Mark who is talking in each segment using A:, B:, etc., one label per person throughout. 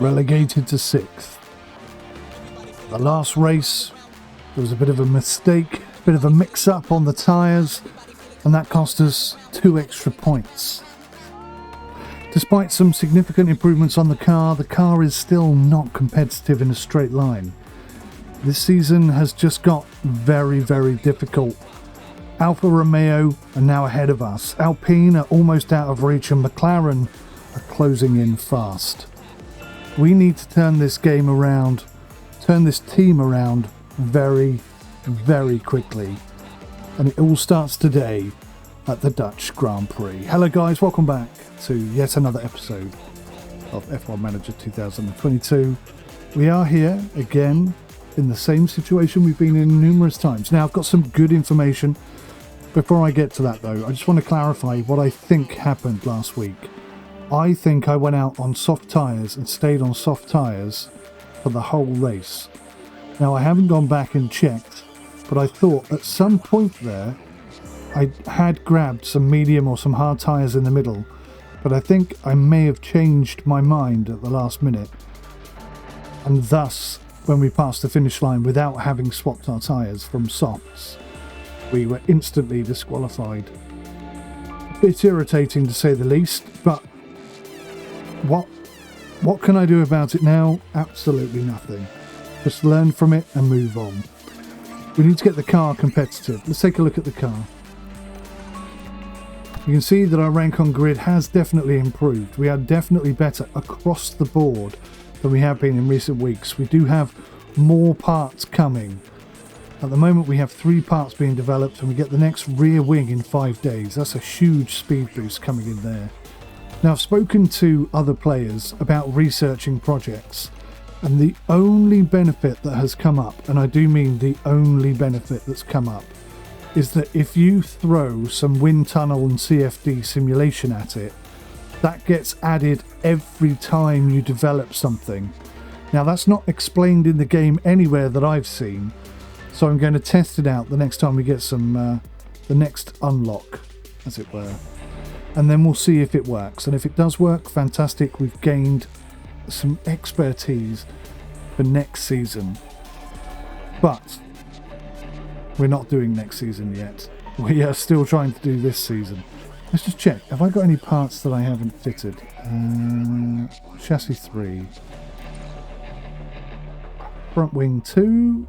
A: relegated to 6th. The last race, there was a bit of a mistake, a bit of a mix-up on the tyres, and that cost us 2 extra points. Despite some significant improvements on the car is still not competitive in a straight line. This season has just got very, very difficult. Alfa Romeo are now ahead of us. Alpine are almost out of reach, and McLaren are closing in fast. We need to turn this game around, turn this team around very, very quickly. And it all starts today at the Dutch Grand Prix. Hello guys, welcome back to yet another episode of F1 Manager 2022. We are here again in the same situation we've been in numerous times. Now I've got some good information. Before I get to that though, I just want to clarify what I think happened last week. I think I went out on soft tyres and stayed on soft tyres for the whole race. Now I haven't gone back and checked, but I thought at some point there I had grabbed some medium or some hard tyres in the middle, but I think I may have changed my mind at the last minute, and thus when we passed the finish line without having swapped our tyres from softs, we were instantly disqualified. A bit irritating to say the least, but what can I do about it now? Absolutely nothing. Just learn from it and move on. We need to get the car competitive. Let's take a look at the car. You can see that our rank on grid has definitely improved. We are definitely better across the board than we have been in recent weeks. We do have more parts coming. At the moment we have 3 parts being developed, and we get the next rear wing in 5 days. That's a huge speed boost coming in there. Now I've spoken to other players about researching projects, and the only benefit that has come up, and I do mean the only benefit that's come up, is that if you throw some wind tunnel and CFD simulation at it, that gets added every time you develop something. Now that's not explained in the game anywhere that I've seen, so I'm going to test it out the next time we get some the next unlock, as it were, and then we'll see if it works. And if it does work, fantastic, we've gained some expertise for next season. But we're not doing next season yet. We are still trying to do this season. Let's just check. Have I got any parts that I haven't fitted? Chassis 3. Front wing 2.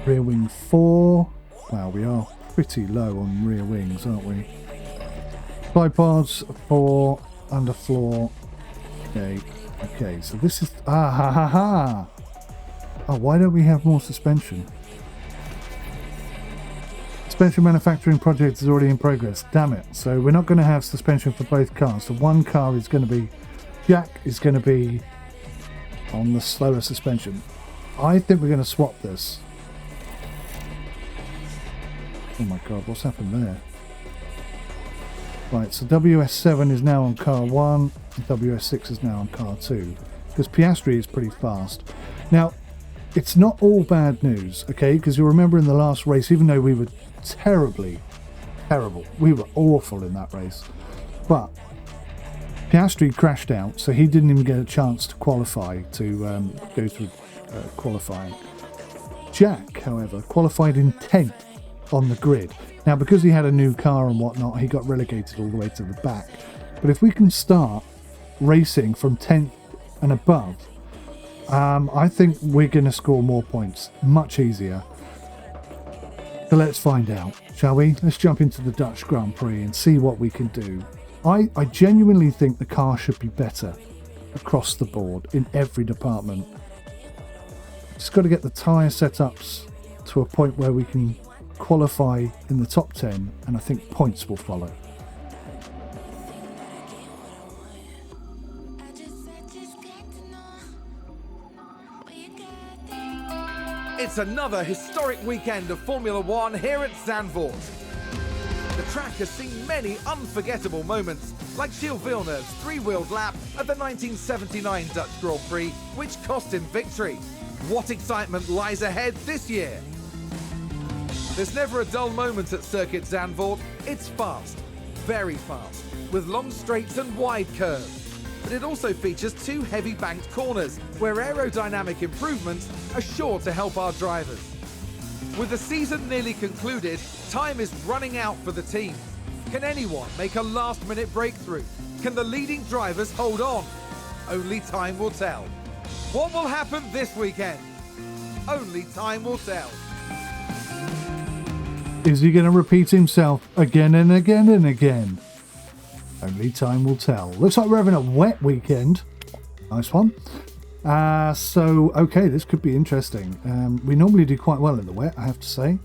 A: Rear wing 4. Wow, we are pretty low on rear wings, aren't we? Tripods 4. Underfloor. Okay, so this is... Oh, why don't we have more suspension? Suspension manufacturing project is already in progress. Damn it. So we're not going to have suspension for both cars. So one car is going to be... Jack is going to be on the slower suspension. I think we're going to swap this. Oh my god, what's happened there? Right, so WS7 is now on car 1, and WS6 is now on car 2. Because Piastri is pretty fast. Now, it's not all bad news, okay? Because you'll remember in the last race, even though we were terrible, we were awful in that race. But Piastri crashed out, so he didn't even get a chance to qualify, to go through qualifying. Jack, however, qualified in 10th on the grid. Now, because he had a new car and whatnot, he got relegated all the way to the back. But if we can start racing from 10th and above, I think we're going to score more points. Much easier. So let's find out, shall we? Let's jump into the Dutch Grand Prix and see what we can do. I genuinely think the car should be better across the board in every department. Just got to get the tyre setups to a point where we can qualify in the top 10, and I think points will follow.
B: It's another historic weekend of Formula One here at Zandvoort. The track has seen many unforgettable moments, like Gilles Villeneuve's three-wheeled lap at the 1979 Dutch Grand Prix, which cost him victory. What excitement lies ahead this year? There's never a dull moment at Circuit Zandvoort. It's fast, very fast, with long straights and wide curves. but it also features 2 heavy banked corners, where aerodynamic improvements are sure to help our drivers. With the season nearly concluded, time is running out for the team. Can anyone make a last-minute breakthrough? Can the leading drivers hold on? Only time will tell. What will happen this weekend? Only time will tell.
A: Is he going to repeat himself again and again and again? Only time will tell. Looks like we're having a wet weekend. Nice one. So, okay, this could be interesting. We normally do quite well in the wet, I have to say.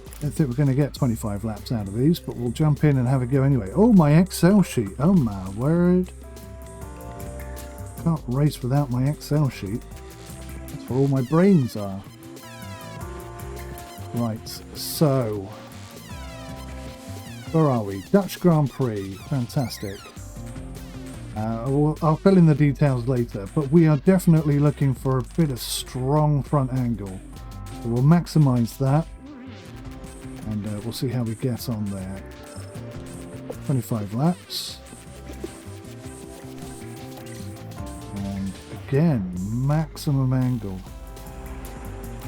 A: I don't think we're going to get 25 laps out of these, but we'll jump in and have a go anyway. Oh, my Excel sheet. Oh, my word. Can't race without my Excel sheet. That's where all my brains are. Right, so... where are we? Dutch Grand Prix. Fantastic. I'll fill in the details later, but we are definitely looking for a bit of strong front angle. So we'll maximise that. And we'll see how we get on there. 25 laps. And again, maximum angle.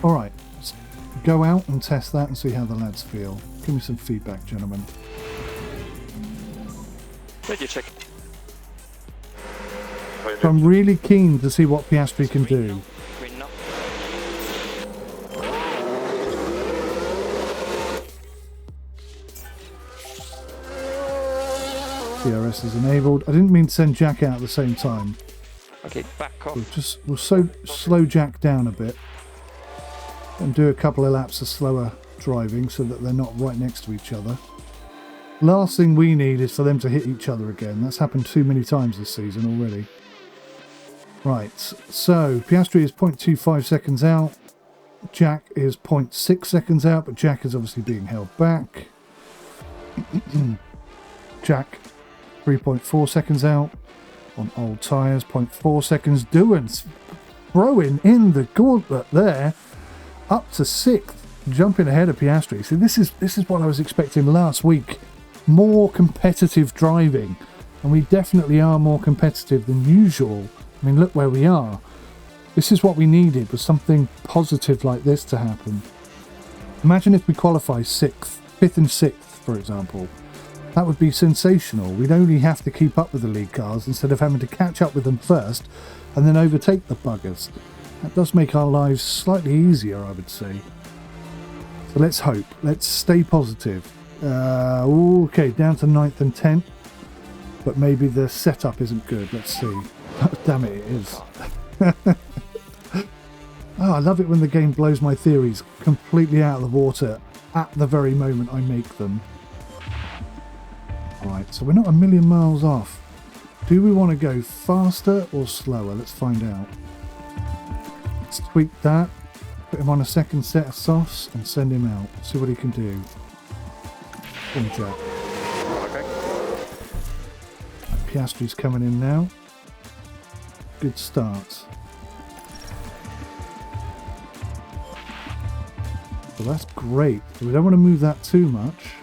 A: Alright, let's go out and test that and see how the lads feel. Give me some feedback, gentlemen.
C: Did you check?
A: So I'm really keen to see what Piastri can do. DRS is enabled. I didn't mean to send Jack out at the same time.
C: Okay, back off.
A: We'll slow Jack down a bit and do a couple of laps of slower driving so that they're not right next to each other. Last thing we need is for them to hit each other again. That's happened too many times this season already. Right, so Piastri is 0.25 seconds out. Jack is 0.6 seconds out, but Jack is obviously being held back. Jack 3.4 seconds out on old tyres, 0.4 seconds. Doohan's throwing in the gauntlet there, up to 6th, jumping ahead of Piastri. So this is what I was expecting last week. More competitive driving, and we definitely are more competitive than usual. I mean, look where we are. This is what we needed, was something positive like this to happen. Imagine if we qualify 6th, 5th and 6th, for example. That would be sensational. We'd only have to keep up with the lead cars instead of having to catch up with them first and then overtake the buggers. That does make our lives slightly easier, I would say. So let's hope. Let's stay positive. Okay, down to 9th and 10th. But maybe the setup isn't good. Let's see. Damn it, it is. Oh, I love it when the game blows my theories completely out of the water at the very moment I make them. Alright, so we're not a million miles off. Do we want to go faster or slower? Let's find out. Let's tweak that. Put him on a second set of softs and send him out. See what he can do. Come on, Jack.
C: Okay.
A: Piastri's coming in now. Good start. So that's great. We don't want to move that too much.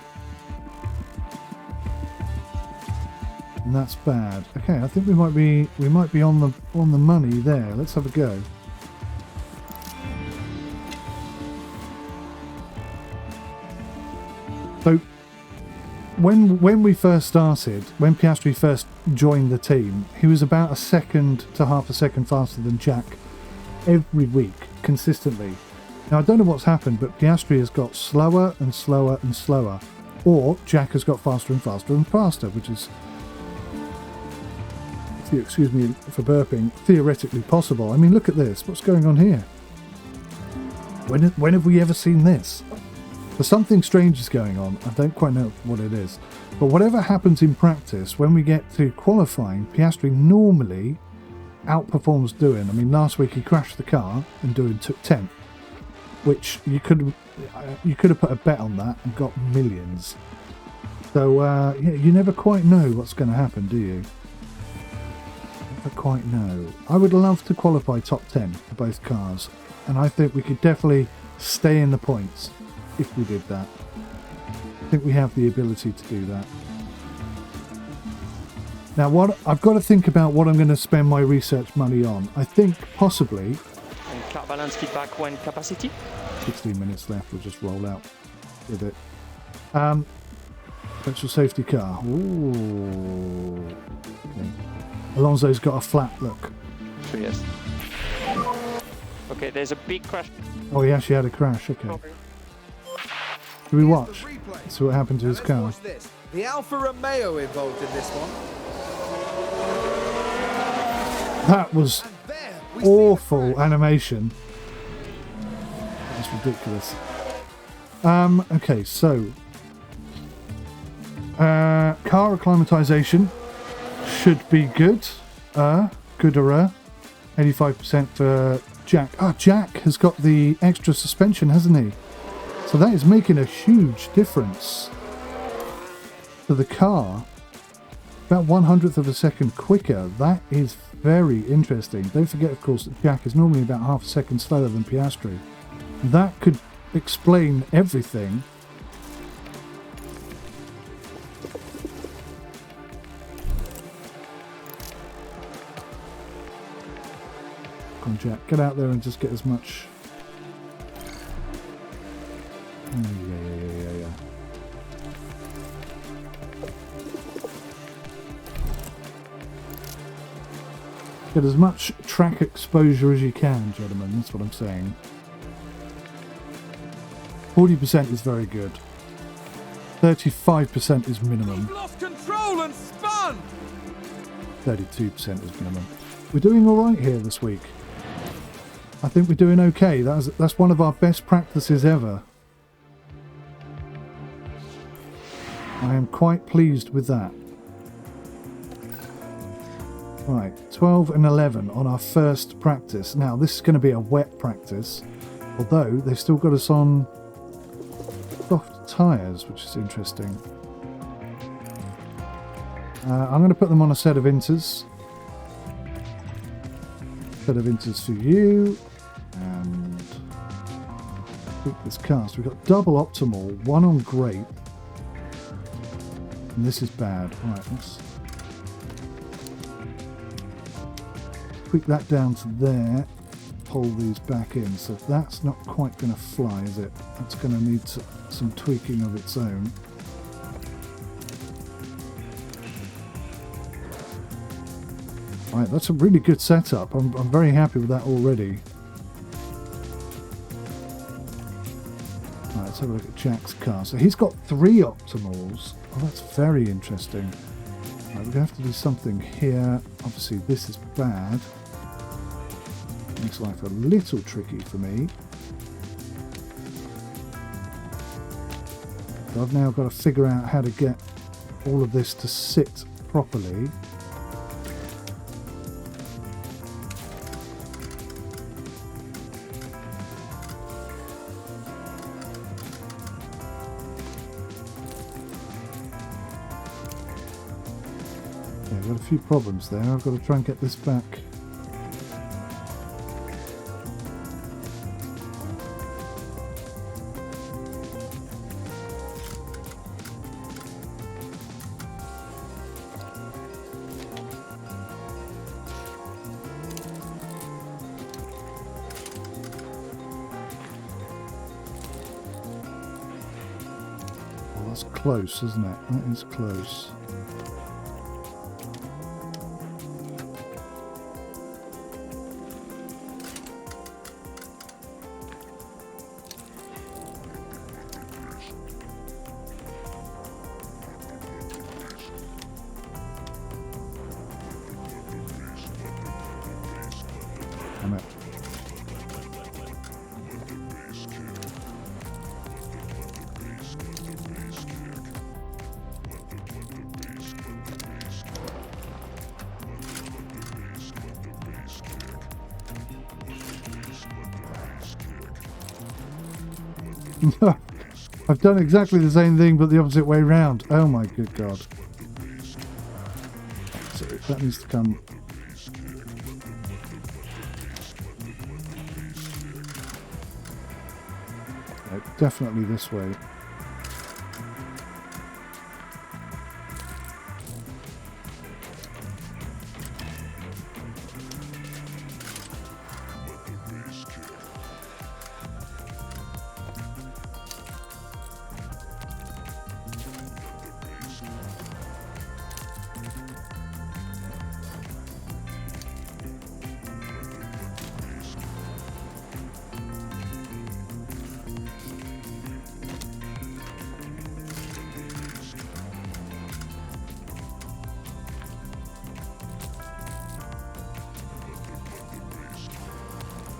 A: And that's bad. Okay, I think we might be on the money there. Let's have a go. So when we first started, when Piastri first joined the team, he was about a second to half a second faster than Jack every week, consistently. Now, I don't know what's happened, but Piastri has got slower and slower and slower. Or Jack has got faster and faster and faster, which is, excuse me for burping, theoretically possible. I mean, look at this. What's going on here? When have we ever seen this? But something strange is going on. I don't quite know what it is. But whatever happens in practice, when we get to qualifying, Piastri normally outperforms Doohan. I mean, last week he crashed the car and Doohan took 10th, which you could have put a bet on that and got millions. So yeah, you never quite know what's going to happen, do you? Never quite know. I would love to qualify top 10 for both cars, and I think we could definitely stay in the points if we did that. I think we have the ability to do that. Now, what I've got to think about what I'm going to spend my research money on. I think possibly...
C: And car balance, feedback, when capacity?
A: 16 minutes left, we'll just roll out with it. Special safety car. Ooh. Okay. Alonso's got a flat look.
C: Yes. Okay, there's a big crash.
A: Oh, he actually had a crash, okay. Should we watch? See what happened to his car.
B: Watch this. The Alfa Romeo involved in this one.
A: That was awful animation. That's ridiculous. Okay, so car acclimatization should be good. Gooder. 85% for Jack. Ah, Jack has got the extra suspension, hasn't he? So that is making a huge difference to the car. About 1/100th of a second quicker. That is very interesting. Don't forget, of course, that Jack is normally about half a second slower than Piastri. That could explain everything. Come on, Jack, get out there and just get as much. Oh, yeah. Get as much track exposure as you can, gentlemen. That's what I'm saying. 40% is very good. 35% is minimum.
B: Lost control and spun.
A: 32% is minimum. We're doing all right here this week. I think we're doing okay. That's one of our best practices ever. I am quite pleased with that. Right, 12 and 11 on our first practice. Now, this is going to be a wet practice, although they've still got us on soft tyres, which is interesting. I'm going to put them on a set of inters. Set of inters for you. And pick this car. So we've got double optimal, one on great. And this is bad. Right, let's tweak that down to there, pull these back in. So that's not quite going to fly, is it? That's going to need some tweaking of its own. Right, that's a really good setup. I'm very happy with that already. Right, let's have a look at Jack's car. So he's got 3 optimals. Oh, that's very interesting. Right, we're going to have to do something here. Obviously, this is bad. Makes life a little tricky for me. So I've now got to figure out how to get all of this to sit properly. Okay, I've got a few problems there. I've got to try and get this back. That's close, isn't it? That is close. Damn it. I've done exactly the same thing but the opposite way round. Oh my good god. So that needs to come. No, definitely this way.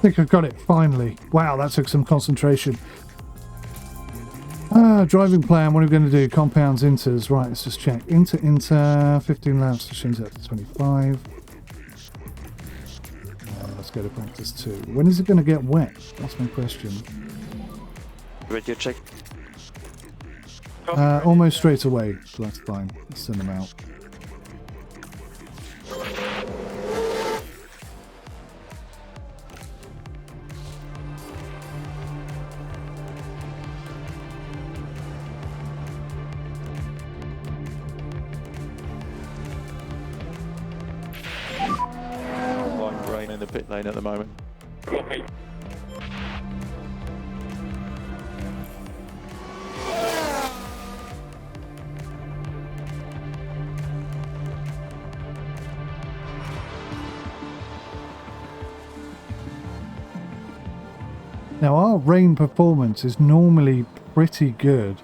A: think I've got it, finally. Wow, that took some concentration. Driving plan, what are we going to do? Compounds, inters. Right, let's just check. Inter, 15 laps, stations at 25. Let's go to practice 2. When is it going to get wet? That's my question.
C: Radio check.
A: Almost straight away, so that's fine. Let's send them out.
C: Rain in the pit lane at the moment.
A: Now our rain performance is normally pretty good.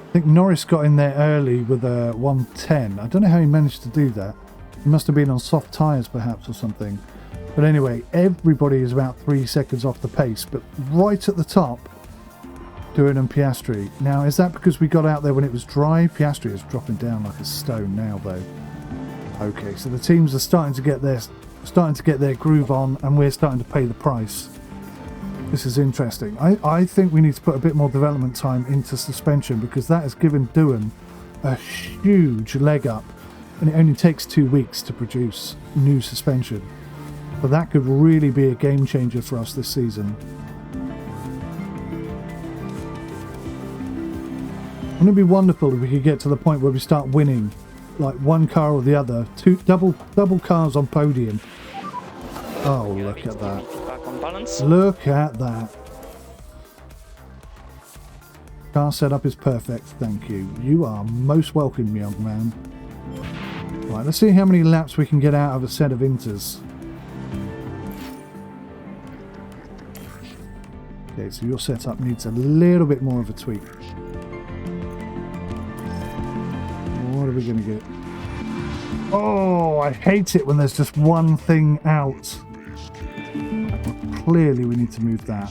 A: I think Norris got in there early with a 110. I don't know how he managed to do that. He must have been on soft tyres perhaps or something. But anyway, everybody is about 3 seconds off the pace. But right at the top, Doohan and Piastri. Now, is that because we got out there when it was dry? Piastri is dropping down like a stone now, though. Okay, so the teams are starting to get their groove on, and we're starting to pay the price. This is interesting. I think we need to put a bit more development time into suspension, because that has given Doohan a huge leg up, and it only takes 2 weeks to produce new suspension. But that could really be a game changer for us this season. Wouldn't it be wonderful if we could get to the point where we start winning, like one car or the other, double cars on podium? Oh, look at that.
C: Back on balance.
A: Look at that. Car setup is perfect, thank you. You are most welcome, young man. Right, let's see how many laps we can get out of a set of inters. Okay, so your setup needs a little bit more of a tweak. What are we going to get? Oh, I hate it when there's just one thing out. Well, clearly we need to move that.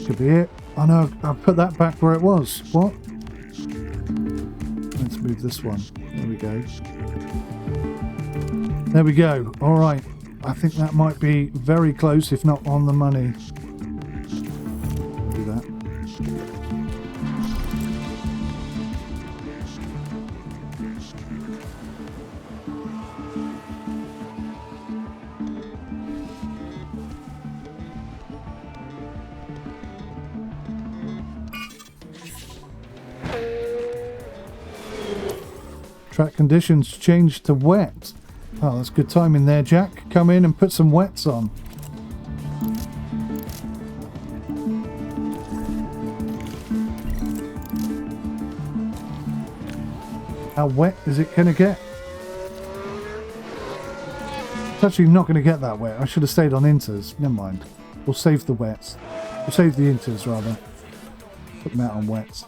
A: Could be it. Oh no, I'll put that back where it was. What? Let's move this one. There we go. There we go. Alright. I think that might be very close, if not on the money. Do that. Track conditions changed to wet. Oh, that's good timing there, Jack. Come in and put some wets on. How wet is it going to get? It's actually not going to get that wet. I should have stayed on inters. Never mind. We'll save the wets. We'll save the inters, rather. Put them out on wets.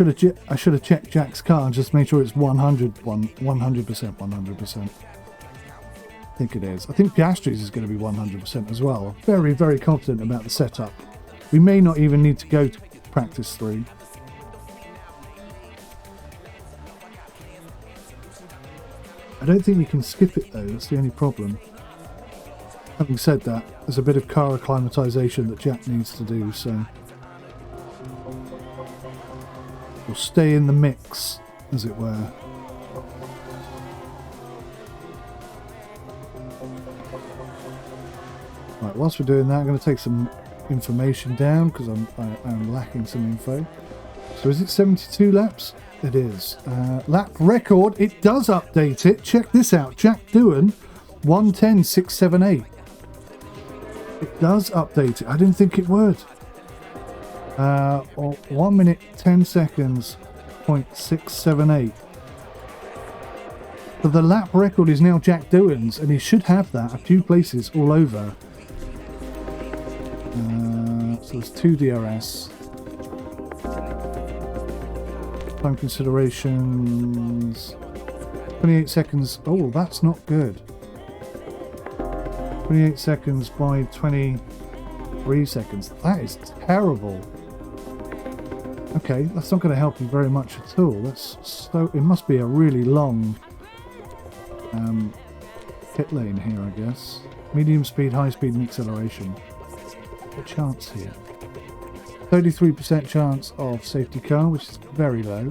A: I should have checked Jack's car and just made sure it's 100%. I think it is. I think Piastri's is going to be 100% as well. Very, very confident about the setup. We may not even need to go to practice 3. I don't think we can skip it though, that's the only problem. Having said that, there's a bit of car acclimatization that Jack needs to do, so we'll stay in the mix, as it were. Right, whilst we're doing that, I'm going to take some information down because I'm lacking some info. So is it 72 laps? It is. Lap record, it does update it. Check this out. Jack Doohan, 1:10.678. It does update it. I didn't think it would. 1 minute 10 seconds, .678. But the lap record is now Jack Doohan's, and he should have that a few places all over. So there's 2 DRS. Time considerations. 28 seconds. Oh, that's not good. 28 seconds by 23 seconds. That is terrible. Okay, that's not going to help you very much at all. It must be a really long pit lane here, I guess. Medium speed, high speed and acceleration. What chance here? 33% chance of safety car, which is very low.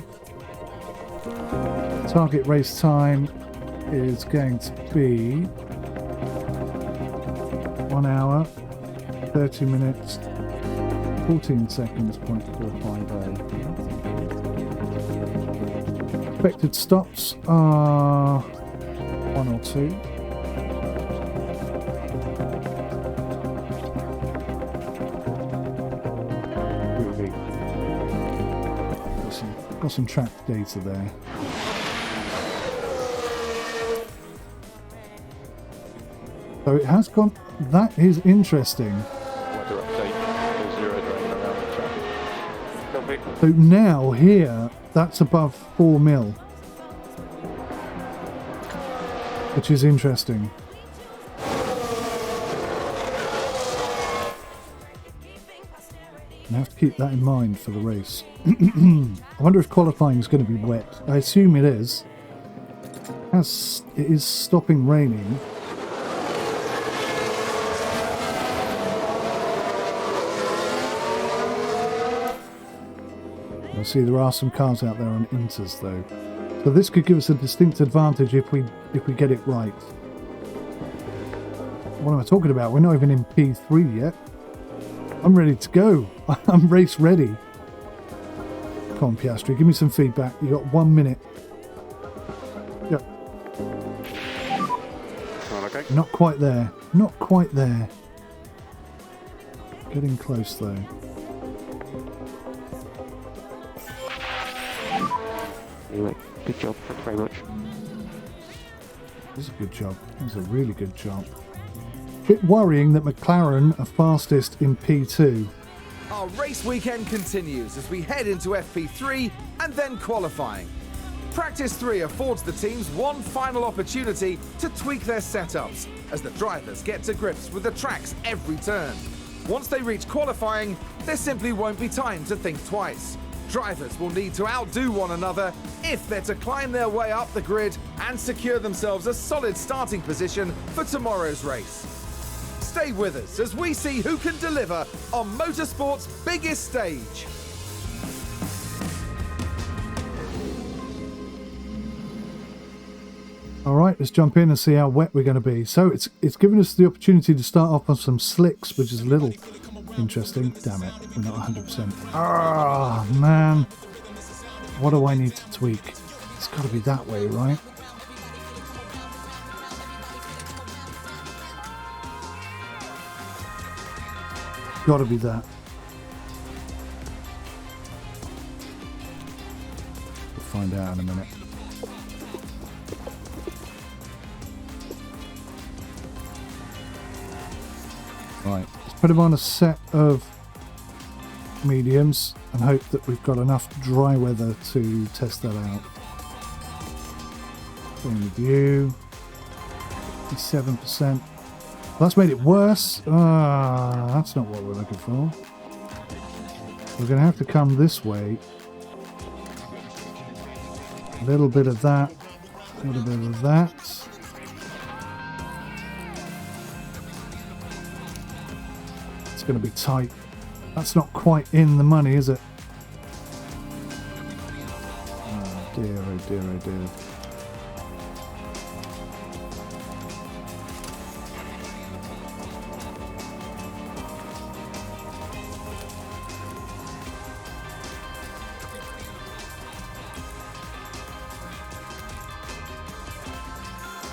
A: Target race time is going to be 1 hour, 30 minutes, 14 seconds, 0.450. Expected stops are 1 or 2. Got some track data there. So it has gone. That is interesting.
C: Weather update, 0 drain around the track. Copy.
A: So now here, that's above 4 mil, which is interesting. I have to keep that in mind for the race. I wonder if qualifying is going to be wet. I assume it is. As it is stopping raining. I see there are some cars out there on inters though. So this could give us a distinct advantage if we get it right. What am I talking about? We're not even in P3 yet. I'm ready to go. I'm race ready. Come on, Piastri, give me some feedback. You got 1 minute. Yep.
C: Okay.
A: Not quite there. Not quite there. Getting close though.
C: Anyway, good job. Thank you very much.
A: That was a good job. That was a really good job. Bit worrying that McLaren are fastest in P2.
B: Our race weekend continues as we head into FP3 and then qualifying. Practice 3 affords the teams one final opportunity to tweak their setups as the drivers get to grips with the tracks every turn. Once they reach qualifying, there simply won't be time to think twice. Drivers will need to outdo one another if they're to climb their way up the grid and secure themselves a solid starting position for tomorrow's race. Stay with us as we see who can deliver on motorsport's biggest stage.
A: All right, let's jump in and see how wet we're going to be. So it's given us the opportunity to start off on some slicks, which is a little interesting. Damn it, we're not 100%. Ah, man. What do I need to tweak? It's got to be that way, right? Got to be that. We'll find out in a minute. Right, let's put him on a set of mediums and hope that we've got enough dry weather to test that out. Point of view, 57%. That's made it worse. That's not what we're looking for. We're going to have to come this way. A little bit of that. A little bit of that. It's going to be tight. That's not quite in the money, is it? Oh dear, oh dear, oh dear.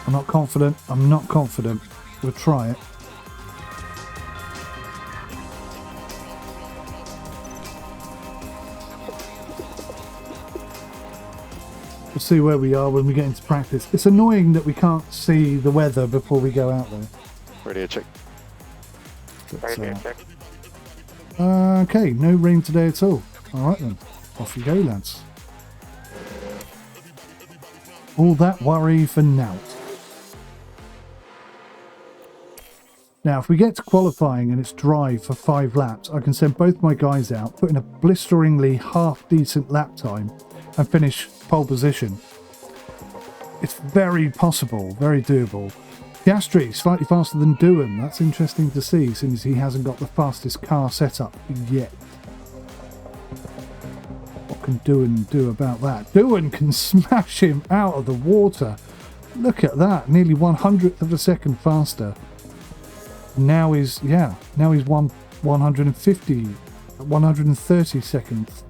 A: I'm not confident. I'm not confident. We'll try it. see where we are when we get into practice. It's annoying that we can't see the weather before we go out there.
C: Radio check.
A: But, okay, no rain today at all. Alright then, off you go, lads. All that worry for now. Now, if we get to qualifying and it's dry for 5 laps, I can send both my guys out, put in a blisteringly half-decent lap time, and finish pole position. It's very possible, very doable. Piastri, slightly faster than 𝐒𝐬𝐦. That's interesting to see, since he hasn't got the fastest car setup yet. What can 𝐒𝐬𝐦 do about that? 𝐒𝐬𝐦 can smash him out of the water. Look at that, nearly 1/100th of a second faster. Now he's 130 seconds,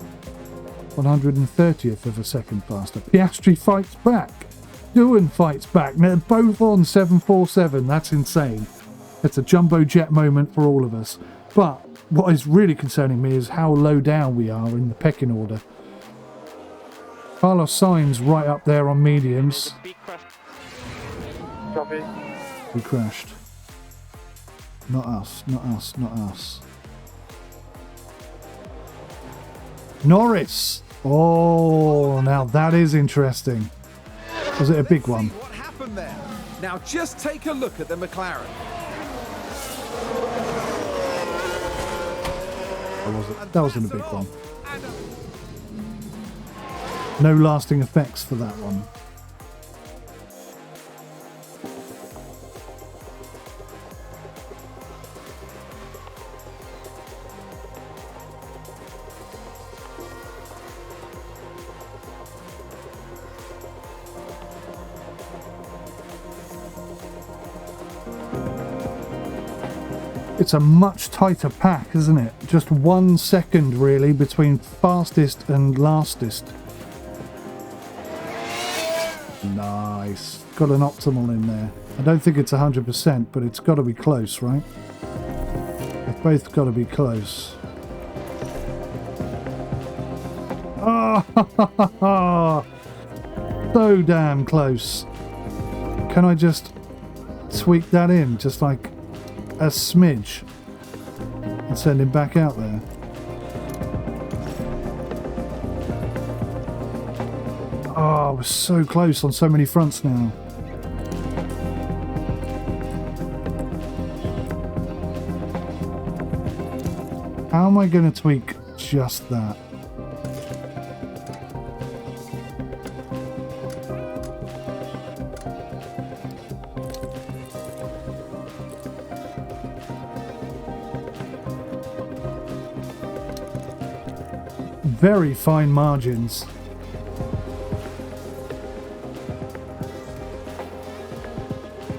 A: 130th of a second faster. Piastri fights back. 𝐒𝐬𝐦 fights back. Now they're both on 747. That's insane. It's a jumbo jet moment for all of us. But what is really concerning me is how low down we are in the pecking order. Carlos Sainz right up there on mediums. He crashed. Not us, not us, not us. Norris! Oh, now that is interesting. Was it a big one?
B: What happened there? Now just take a look at the McLaren.
A: That wasn't a big one. No lasting effects for that one. It's a much tighter pack, isn't it? Just 1 second really between fastest and lastest. Nice. Got an optimal in there. I don't think it's 100%, but it's got to be close, right? They've both got to be close. Oh, so damn close. Can I just tweak that in, just like a smidge, and send him back out there? Oh, we're so close on so many fronts now. How am I going to tweak just that? Very fine margins.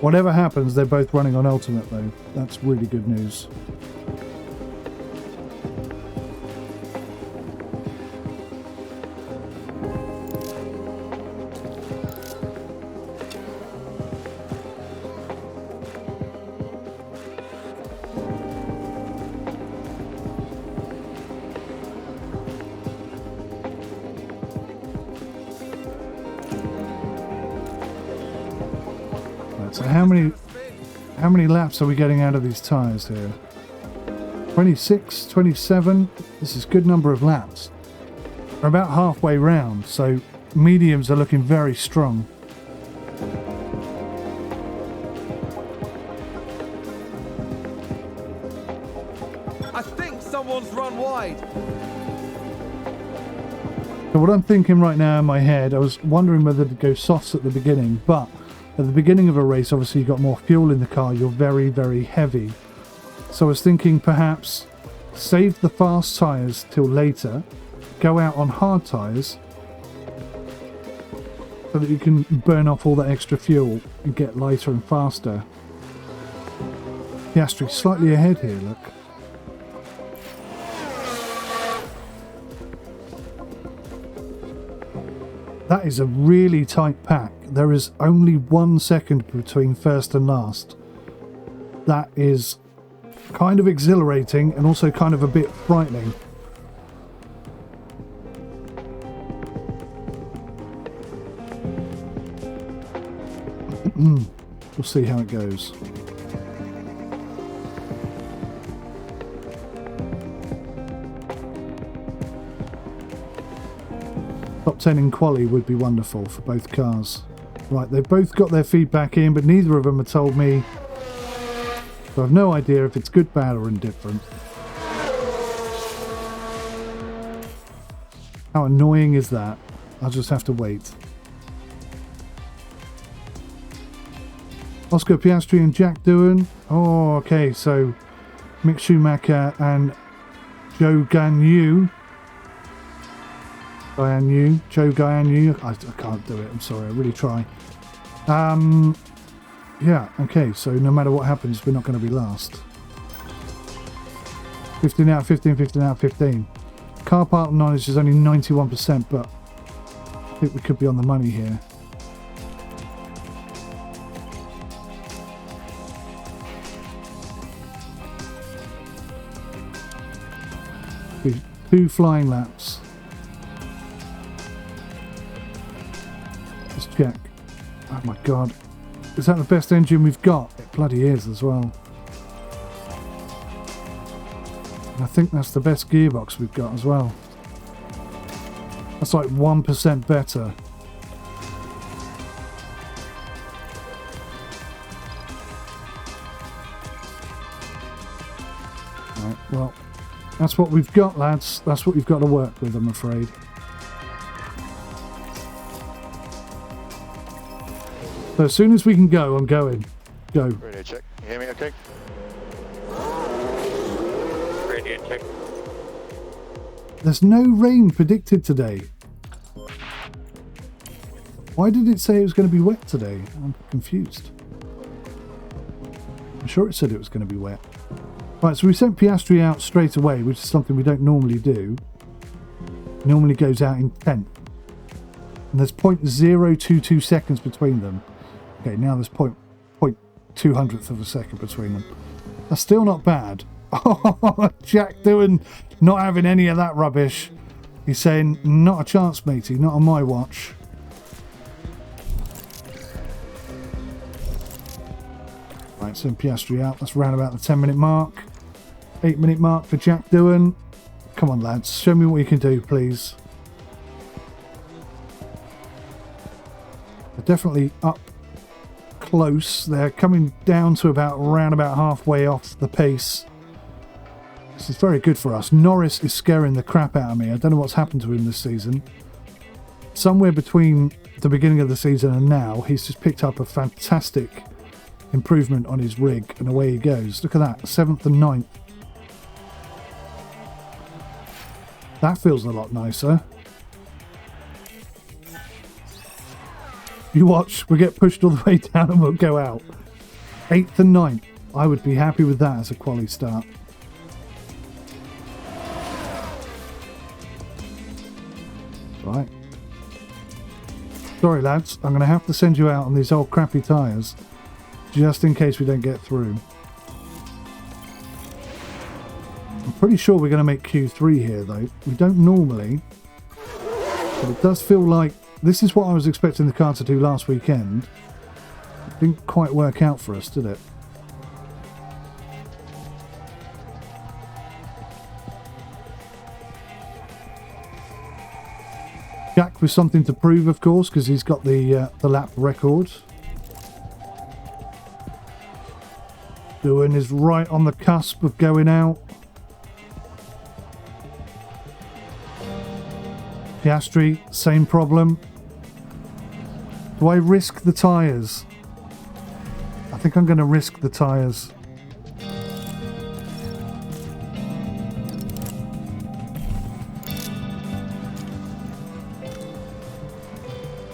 A: Whatever happens, they're both running on ultimate though. That's really good news. So how many laps are we getting out of these tyres here? 26, 27. This is a good number of laps. We're about halfway round, so mediums are looking very strong.
B: I think someone's run wide.
A: So what I'm thinking right now in my head, I was wondering whether to go softs at the beginning, but at the beginning of a race, obviously you've got more fuel in the car, you're very, very heavy. So I was thinking perhaps save the fast tyres till later, go out on hard tyres, so that you can burn off all that extra fuel and get lighter and faster. Piastri slightly ahead here, look. That is a really tight pack. There is only 1 second between first and last. That is kind of exhilarating and also kind of a bit frightening. see how it goes. Top 10 in quali would be wonderful for both cars. Right, they've both got their feedback in, but neither of them have told me. So I've no idea if it's good, bad or indifferent. How annoying is that? I'll just have to wait. Oscar Piastri and Jack Doohan. Oh, okay, so Mick Schumacher and 𝐒𝐢𝐦 𝐔𝐊 I can't do it, I'm sorry, I really try. Yeah, okay, so no matter what happens, we're not going to be last. 15 out of 15, 15 out of 15. Car part knowledge is only 91%, but I think we could be on the money here. Two flying laps. Let's check. Oh my god. Is that the best engine we've got? It bloody is as well. And I think that's the best gearbox we've got as well. That's like 1% better. Right, well, that's what we've got, lads. That's what we've got to work with, I'm afraid. So as soon as we can go, I'm going. Go.
C: Radio check. You hear me okay? Radio check.
A: There's no rain predicted today. Why did it say it was going to be wet today? I'm confused. I'm sure it said it was going to be wet. Right, so we sent Piastri out straight away, which is something we don't normally do. It normally goes out in 10th. And there's 0.022 seconds between them. Okay, now there's 0.200th of a second between them. That's still not bad. Oh, Jack Doohan not having any of that rubbish. He's saying, not a chance, matey, not on my watch. Right, send Piastri out. That's round about the 10-minute mark. 8-minute mark for Jack Doohan. Come on, lads, show me what you can do, please. They're definitely up close. They're coming down to round about halfway off the pace. This is very good for us. Norris is scaring the crap out of me. I don't know what's happened to him this season. Somewhere between the beginning of the season and now, he's just picked up a fantastic improvement on his rig, and away he goes. Look at that, 7th and 9th. That feels a lot nicer. You watch, we'll get pushed all the way down and we'll go out. 8th and 9th. I would be happy with that as a quali start. Right. Sorry lads, I'm going to have to send you out on these old crappy tyres. Just in case we don't get through. I'm pretty sure we're going to make Q3 here though. We don't normally. But it does feel like this is what I was expecting the car to do last weekend. It didn't quite work out for us, did it? Jack with something to prove, of course, because he's got the lap record. Doohan is right on the cusp of going out. Piastri, same problem. Do I risk the tyres? I think I'm going to risk the tyres.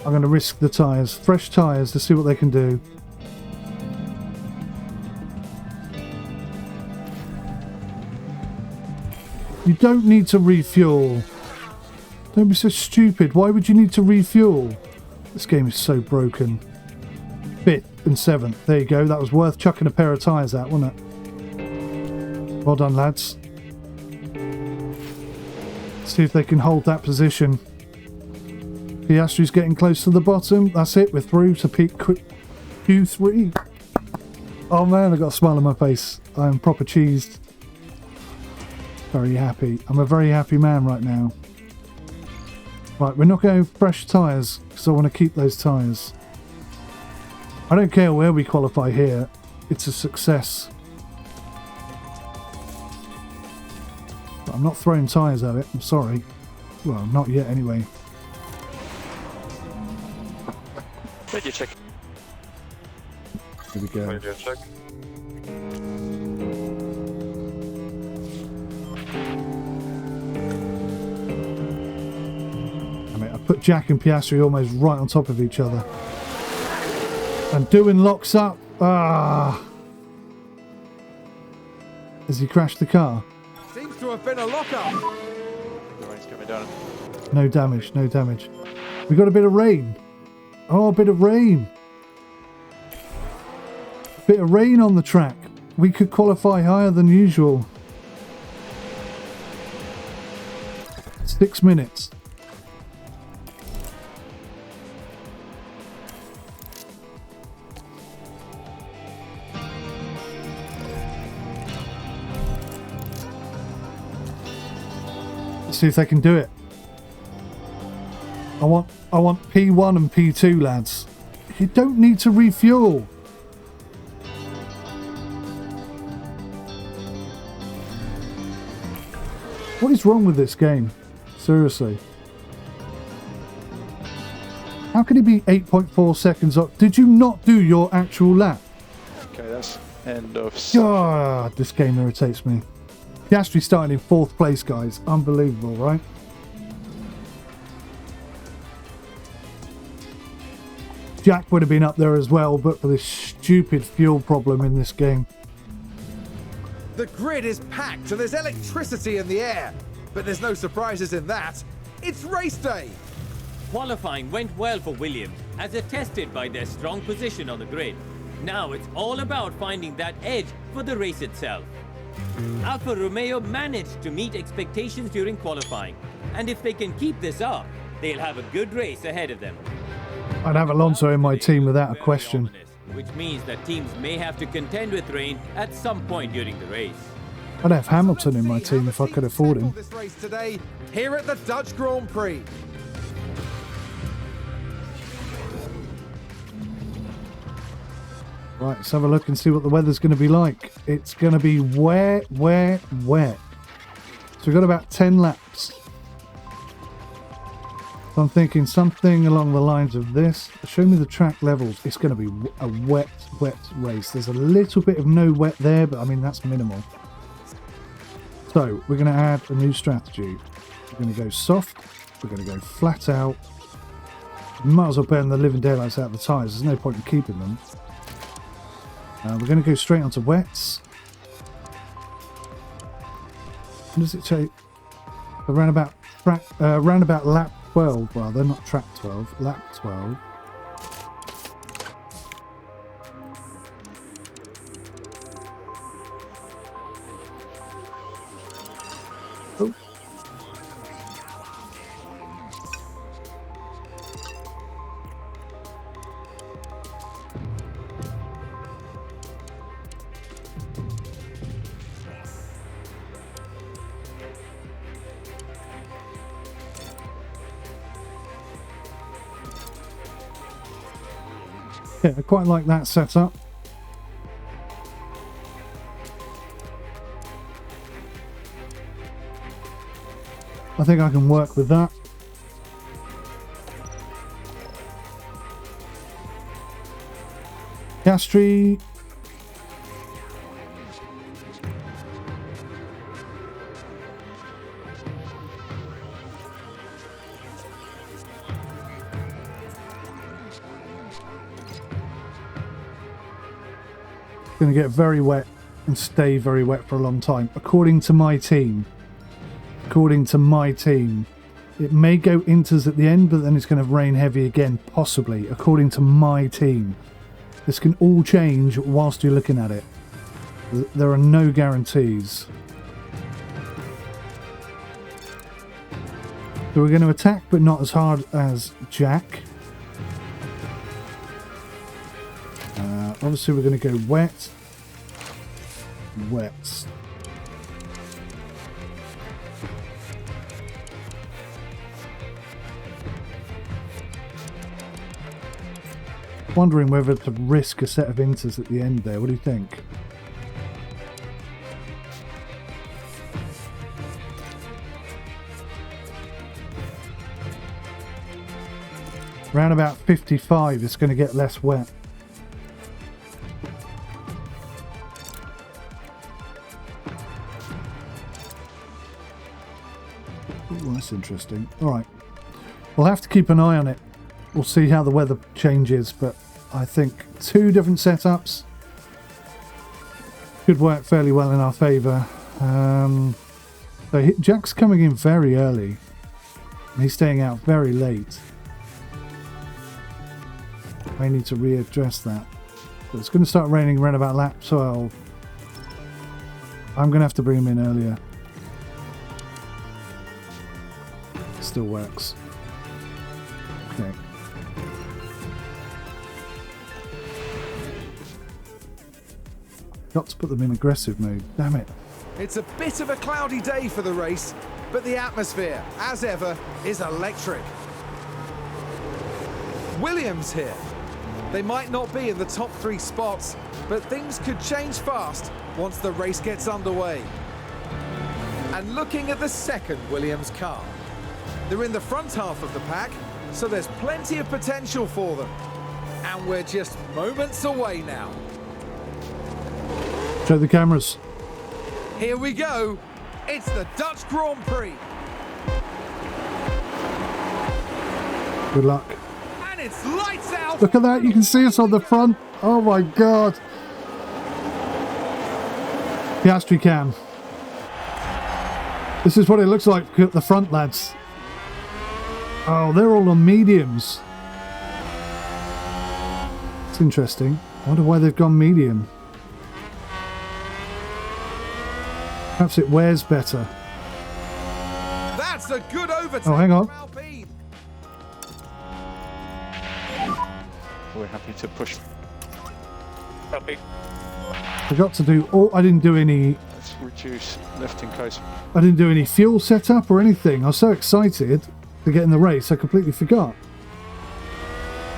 A: I'm going to risk the tyres. Fresh tyres to see what they can do. You don't need to refuel. Don't be so stupid. Why would you need to refuel? This game is so broken. 5th and 7th. There you go. That was worth chucking a pair of tyres at, wasn't it? Well done, lads. Let's see if they can hold that position. Piastri's getting close to the bottom. That's it. We're through to peak Q3. Oh man, I got a smile on my face. I am proper cheesed. Very happy. I'm a very happy man right now. Right, we're not going fresh tyres because I want to keep those tyres. I don't care where we qualify here. It's a success. But I'm not throwing tyres at it. I'm sorry. Well, not yet anyway.
C: Radio check.
A: Here we go.
C: Radio check.
A: I put Jack and Piastri almost right on top of each other. And Doohan locks up. Ah! Has he crashed the car?
B: Seems to have been a lockup.
C: The rain's coming down.
A: No damage, no damage. We got a bit of rain. Oh, a bit of rain. A bit of rain on the track. We could qualify higher than usual. 6 minutes. Let's see if they can do it. I want P1 and P2, lads. You don't need to refuel. What is wrong with this game? Seriously. How can he be 8.4 seconds up? Did you not do your actual lap?
C: Okay, that's end of.
A: God, this game irritates me. Piastri starting in 4th place, guys. Unbelievable, right? Jack would have been up there as well, but for this stupid fuel problem in this game.
B: The grid is packed and there's electricity in the air. But there's no surprises in that. It's race day.
D: Qualifying went well for Williams, as attested by their strong position on the grid. Now it's all about finding that edge for the race itself. Alfa Romeo managed to meet expectations during qualifying, and if they can keep this up, they'll have a good race ahead of them.
A: I'd have Alonso in my team without a
D: Very
A: question.
D: ominous, which means that teams may have to contend with rain at some point during the race.
A: I'd have Hamilton in my team if I could afford him.
B: This race today here at the Dutch Grand Prix.
A: Right, let's have a look and see what the weather's going to be like. It's going to be wet, wet, wet. So we've got about 10 laps. So I'm thinking something along the lines of this. Show me the track levels. It's going to be a wet, wet race. There's a little bit of no wet there, but I mean, that's minimal. So we're going to add a new strategy. We're going to go soft. We're going to go flat out. Might as well burn the living daylights out of the tyres. There's no point in keeping them. We're going to go straight onto wets. What does it take? Around about lap 12. Well, they're not track 12. Lap 12. Oh. Yeah, I quite like that setup. I think I can work with that. Piastri. Going to get very wet and stay very wet for a long time, according to my team. According to my team, it may go inters at the end, but then it's going to rain heavy again, possibly, according to my team. This can all change whilst you're looking at it. There are no guarantees. So we're going to attack, but not as hard as Jack. Obviously we're going to go wet. wets. Wondering whether to risk a set of inters at the end there. What do you think? Around about 55, it's going to get less wet. Ooh, that's interesting. Alright. We'll have to keep an eye on it. We'll see how the weather changes, but I think 2 different setups could work fairly well in our favour. So Jack's coming in very early. He's staying out very late. I need to readdress that. But it's going to start raining around about lap 12. I'm going to have to bring him in earlier. Still works. Okay. Got to put them in aggressive mode. Damn it.
B: It's a bit of a cloudy day for the race, but the atmosphere, as ever, is electric. Williams here. They might not be in the top 3 spots, but things could change fast once the race gets underway. And looking at the second Williams car, they're in the front half of the pack, so there's plenty of potential for them. And we're just moments away now.
A: Show the cameras.
B: Here we go. It's the Dutch Grand Prix.
A: Good luck.
B: And it's lights out.
A: Look at that. You can see us on the front. Oh my God. Piastri cam. This is what it looks like at the front, lads. Oh, they're all on mediums. It's interesting. I wonder why they've gone medium. Perhaps it wears better.
B: That's a good overtake.
A: Oh, hang on.
B: from Alpine.
C: We're happy to push.
E: Copy.
A: Forgot to do. Oh, I didn't do any.
C: Let's reduce lifting close.
A: I didn't do any fuel setup or anything. I was so excited to get in the race, I completely forgot.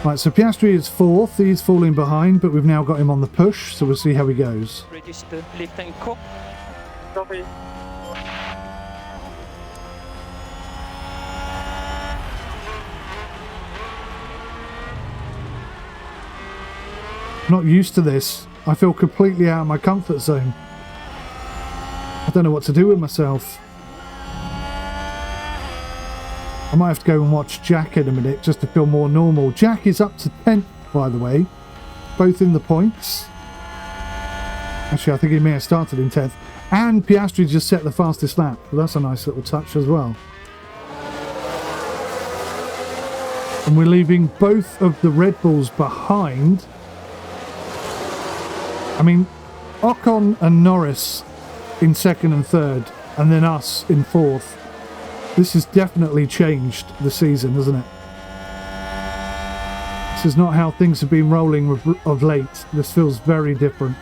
A: Right, so Piastri is 4th. He's falling behind, but we've now got him on the push, so we'll see how he goes.
E: Reduce the lifting core. Copy.
A: Not used to this. I feel completely out of my comfort zone. I don't know what to do with myself. I might have to go and watch Jack in a minute just to feel more normal. Jack is up to 10th, by the way. Both in the points. Actually, I think he may have started in 10th. And Piastri just set the fastest lap. So that's a nice little touch as well. And we're leaving both of the Red Bulls behind. I mean, Ocon and Norris in 2nd and 3rd, and then us in 4th. This has definitely changed the season, hasn't it? This is not how things have been rolling of late. This feels very different.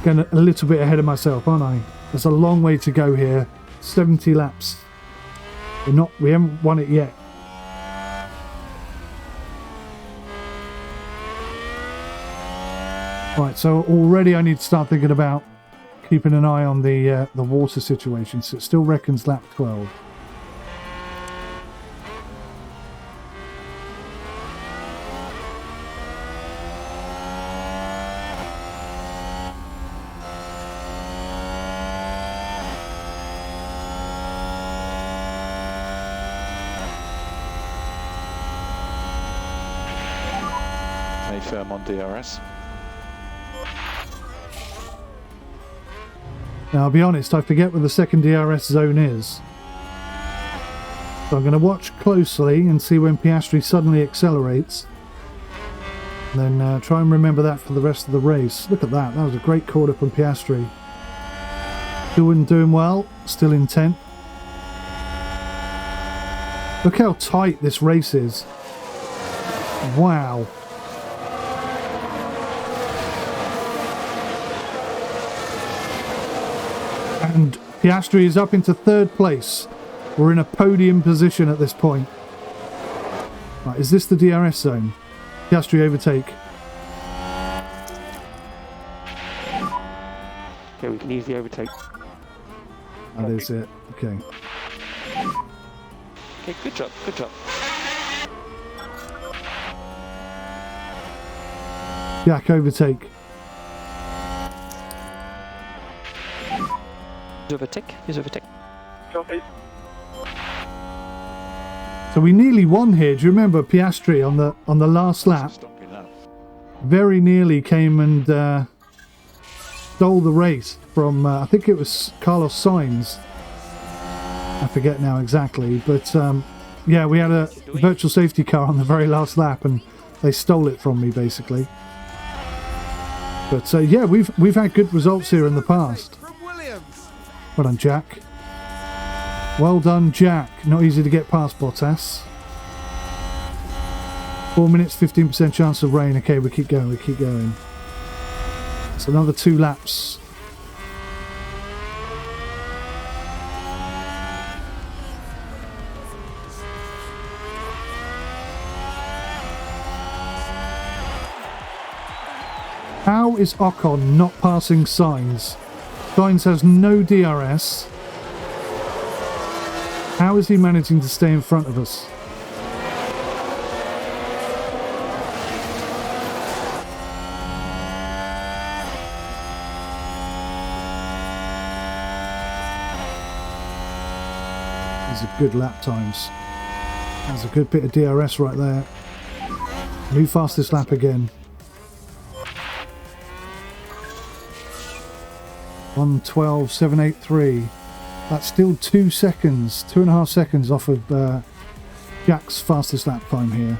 A: Getting a little bit ahead of myself, aren't I? There's a long way to go here. 70 laps. We haven't won it yet. Right, so already I need to start thinking about keeping an eye on the water situation. So it still reckons lap 12.
C: Stay firm on DRS.
A: Now, I'll be honest, I forget where the second DRS zone is. So I'm going to watch closely and see when Piastri suddenly accelerates. And then try and remember that for the rest of the race. Look at that. That was a great corner from Piastri. Still wasn't doing well. Still in 10th. Look how tight this race is. Wow. And Piastri is up into third place. We're in a podium position at this point. Right, is this the DRS zone? Piastri overtake.
E: Okay, we can easily overtake.
A: That is it. Okay.
E: Okay, good job, good job.
A: Jack overtake.
E: Use overtake. Copy.
A: So we nearly won here. Do you remember Piastri on the last lap? Very nearly came and stole the race from I think it was Carlos Sainz. I forget now exactly, but yeah, we had a virtual safety car on the very last lap, and they stole it from me basically. But yeah, we've had good results here in the past. Well done, Jack. Well done, Jack. Not easy to get past Bottas. 4 minutes, 15% chance of rain. Okay, we keep going, we keep going. It's another 2 laps. How is Ocon not passing Sainz? Sainz has no DRS. How is he managing to stay in front of us? These are good lap times. That's a good bit of DRS right there. New fastest lap again. 1:12.783. That's still 2 seconds, 2.5 seconds off of Jack's fastest lap time here.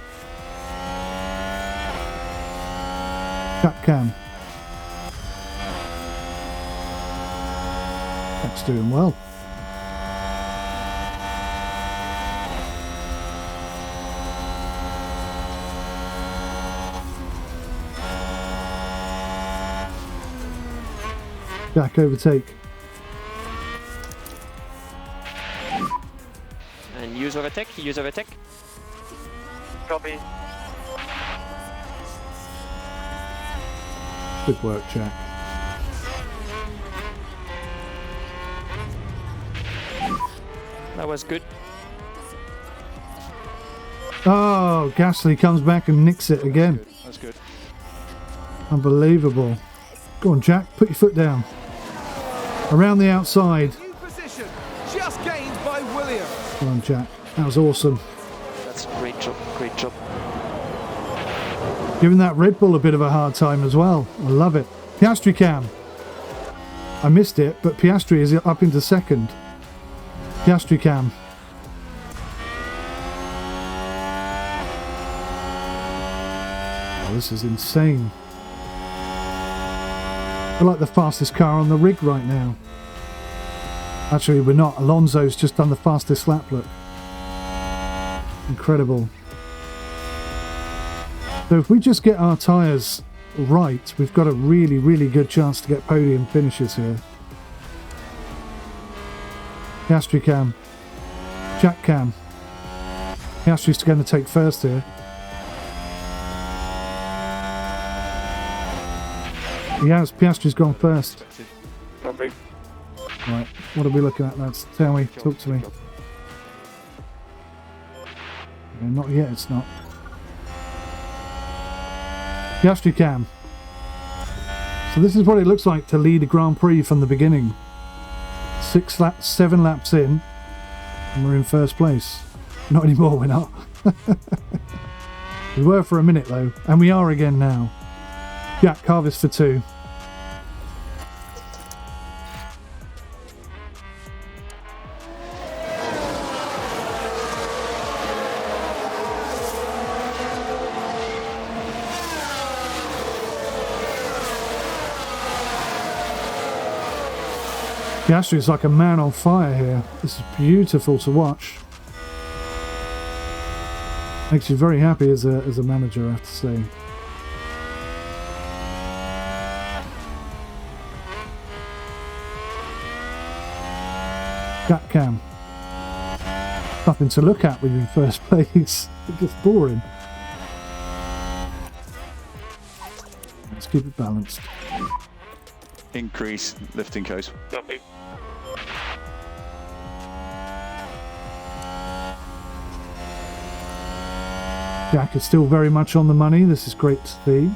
A: Jack can. Jack's doing well. Jack overtake.
E: And use overtake, use overtake. Copy.
A: Good work, Jack.
E: That was good.
A: Oh, Gasly comes back and nicks it again.
C: That's good.
A: Unbelievable. Go on, Jack, put your foot down. Around the outside.
B: New position, just gained by Williams.
A: Go on, Jack. That was awesome.
E: That's a great job, great job.
A: Giving that Red Bull a bit of a hard time as well. I love it. Piastri cam. I missed it, but Piastri is up into second. Piastri cam. Oh, this is insane. We're like the fastest car on the rig right now. Actually, we're not. Alonso's just done the fastest lap, look. Incredible. So if we just get our tyres right, we've got a really, really good chance to get podium finishes here. Piastri cam. Jack cam. Piastri's going to take first here. He has. Piastri's gone first.
E: Copy.
A: Right, what are we looking at, lads? Tell me, talk to me. Yeah, not yet, it's not. Piastri cam. So this is what it looks like to lead a Grand Prix from the beginning. 7 laps in, and we're in first place. Not anymore, we're not. We were for a minute though, and we are again now. Jack, harvest for 2. Piastri is like a man on fire here. This is beautiful to watch. Makes you very happy as a manager, I have to say. Jack Cam. Nothing to look at when you're in first place. It gets boring. Let's keep it balanced.
C: Increase lifting coast.
E: Copy.
A: Jack is still very much on the money. This is great to see.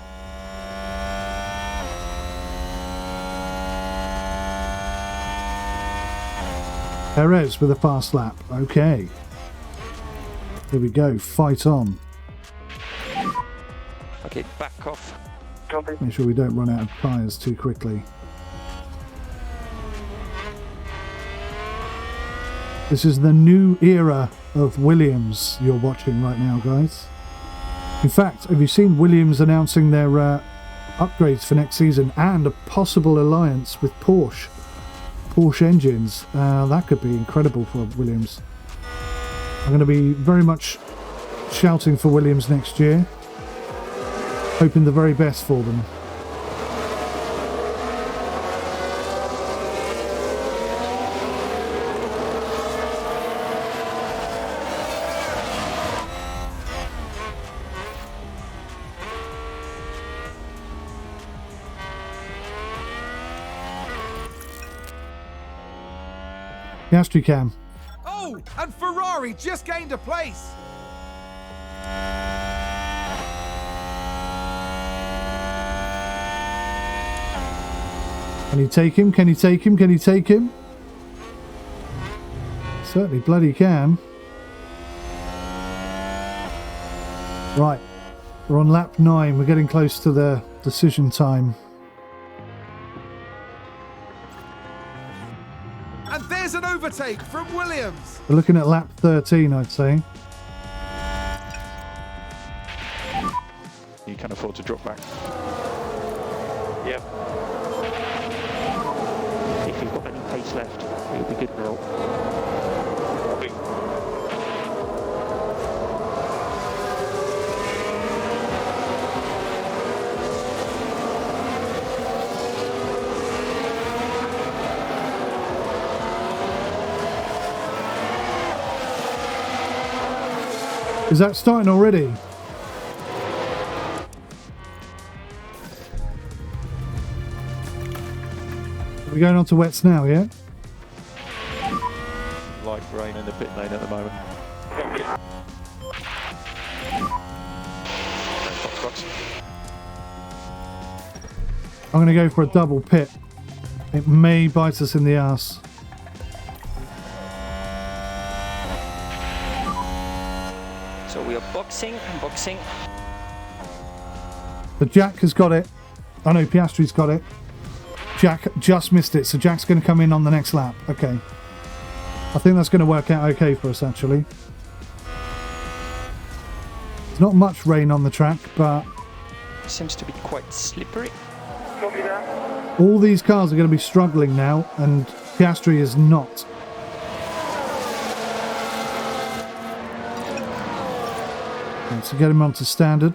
A: Perez with a fast lap. Okay. Here we go. Fight on.
E: Okay, back off.
A: Make sure we don't run out of tyres too quickly. This is the new era of Williams you're watching right now, guys. In fact, have you seen Williams announcing their upgrades for next season and a possible alliance with Porsche engines? That could be incredible for Williams. I'm going to be very much shouting for Williams next year, hoping the very best for them. Piastri Cam.
B: Oh, and Ferrari just gained a place.
A: Can he take him? Can he take him? Can he take him? Certainly bloody can. Right. We're on lap 9. We're getting close to the decision time.
B: And there's an overtake from Williams.
A: We're looking at lap 13, I'd say.
C: You can afford to drop back.
E: Yep. If you've got any pace left, you'll be good now.
A: Is that starting already? We're going on to wets now, yeah?
C: Light rain in the pit lane at the moment.
A: I'm going to go for a double pit. It may bite us in the ass.
E: So we are boxing and boxing.
A: The Jack has got it. Oh no, Piastri's got it. Jack just missed it, so Jack's going to come in on the next lap. Okay. I think that's going to work out okay for us, actually. There's not much rain on the track, but
E: Seems to be quite slippery.
A: all these cars are going to be struggling now, and Piastri is not. So get him onto standard.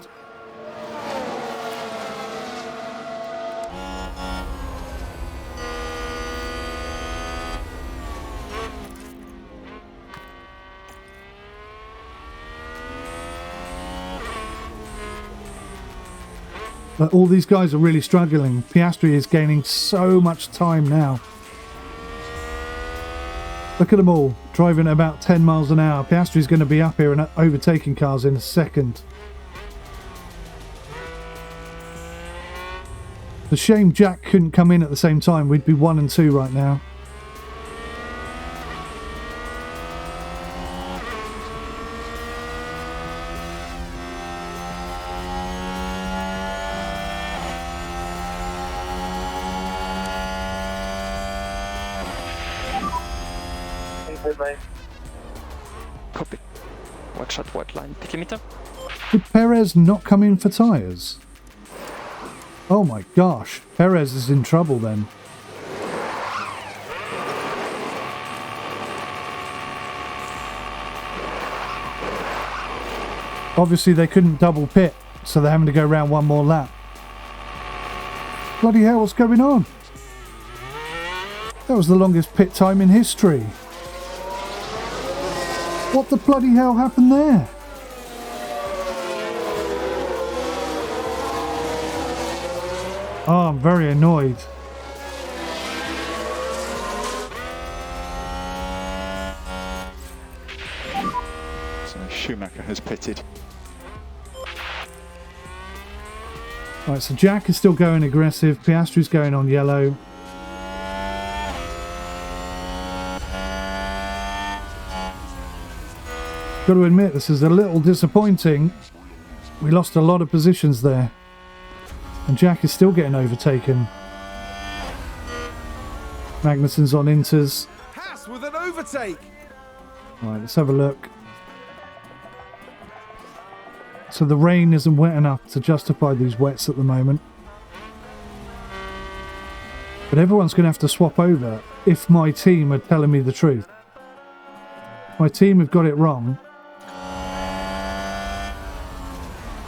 A: But all these guys are really struggling. Piastri is gaining so much time now. Look at them all, driving at about 10 miles an hour. Piastri's going to be up here and overtaking cars in a second. It's a shame Jack couldn't come in at the same time. We'd be 1 and 2 right now.
E: Copy. Watch out, white line. Pit limiter.
A: Did Perez not come in for tyres? Oh my gosh, Perez is in trouble then. Obviously they couldn't double pit, so they're having to go around one more lap. Bloody hell, what's going on? That was the longest pit time in history. What the bloody hell happened there? Oh, I'm very annoyed.
F: So Schumacher has pitted.
A: Right, so Jack is still going aggressive. Piastri's going on yellow. Got to admit, this is a little disappointing. We lost a lot of positions there. And Jack is still getting overtaken. Magnussen's on inters.
B: Haas with an overtake.
A: Right, let's have a look. So the rain isn't wet enough to justify these wets at the moment. But everyone's going to have to swap over if my team are telling me the truth. My team have got it wrong.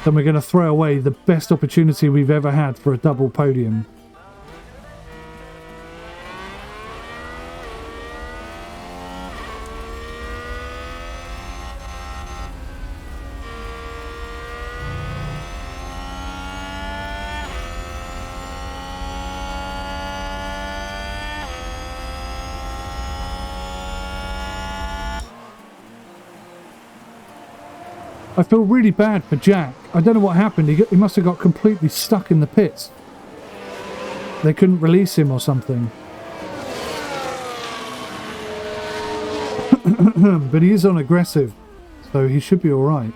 A: Then we're going to throw away the best opportunity we've ever had for a double podium. I feel really bad for Jack. I don't know what happened. He must have got completely stuck in the pits. They couldn't release him or something. But he is on aggressive, so he should be alright.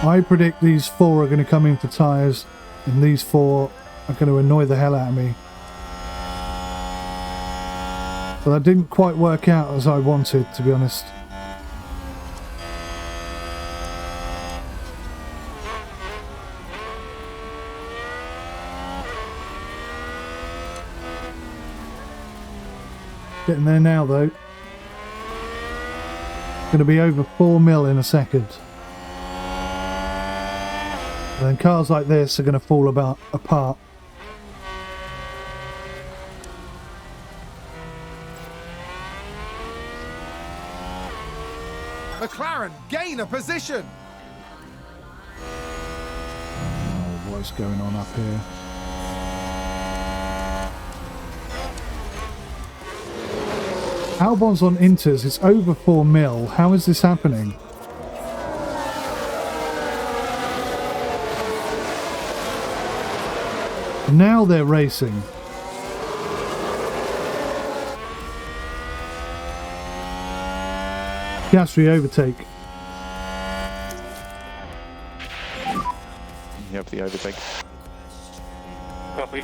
A: I predict these four are going to come in for tyres, and these four are going to annoy the hell out of me. But that didn't quite work out as I wanted, to be honest. Getting there now, though. Going to be over 4 mil in a second. And then cars like this are going to fall apart.
B: McLaren gain a position.
A: Oh, what's going on up here? Albon's on inters. It's over 4 mil. How is this happening? Now they're racing. Piastri overtake.
F: You have the overtake.
E: Copy.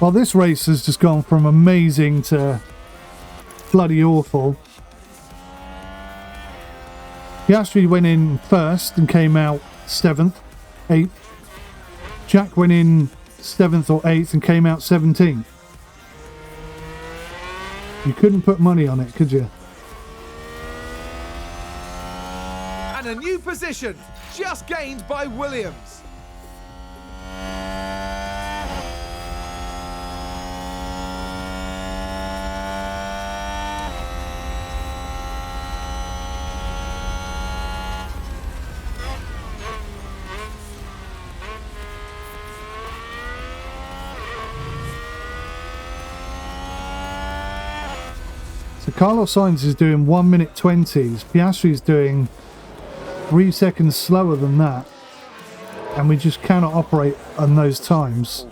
A: Well, this race has just gone from amazing to bloody awful. Piastri went in first and came out 7th, 8th. Jack went in 7th or 8th and came out 17th. You couldn't put money on it, could you?
B: And a new position just gained by Williams.
A: So Carlos Sainz is doing 1 minute 20s. Piastri is doing 3 seconds slower than that. And we just cannot operate on those times.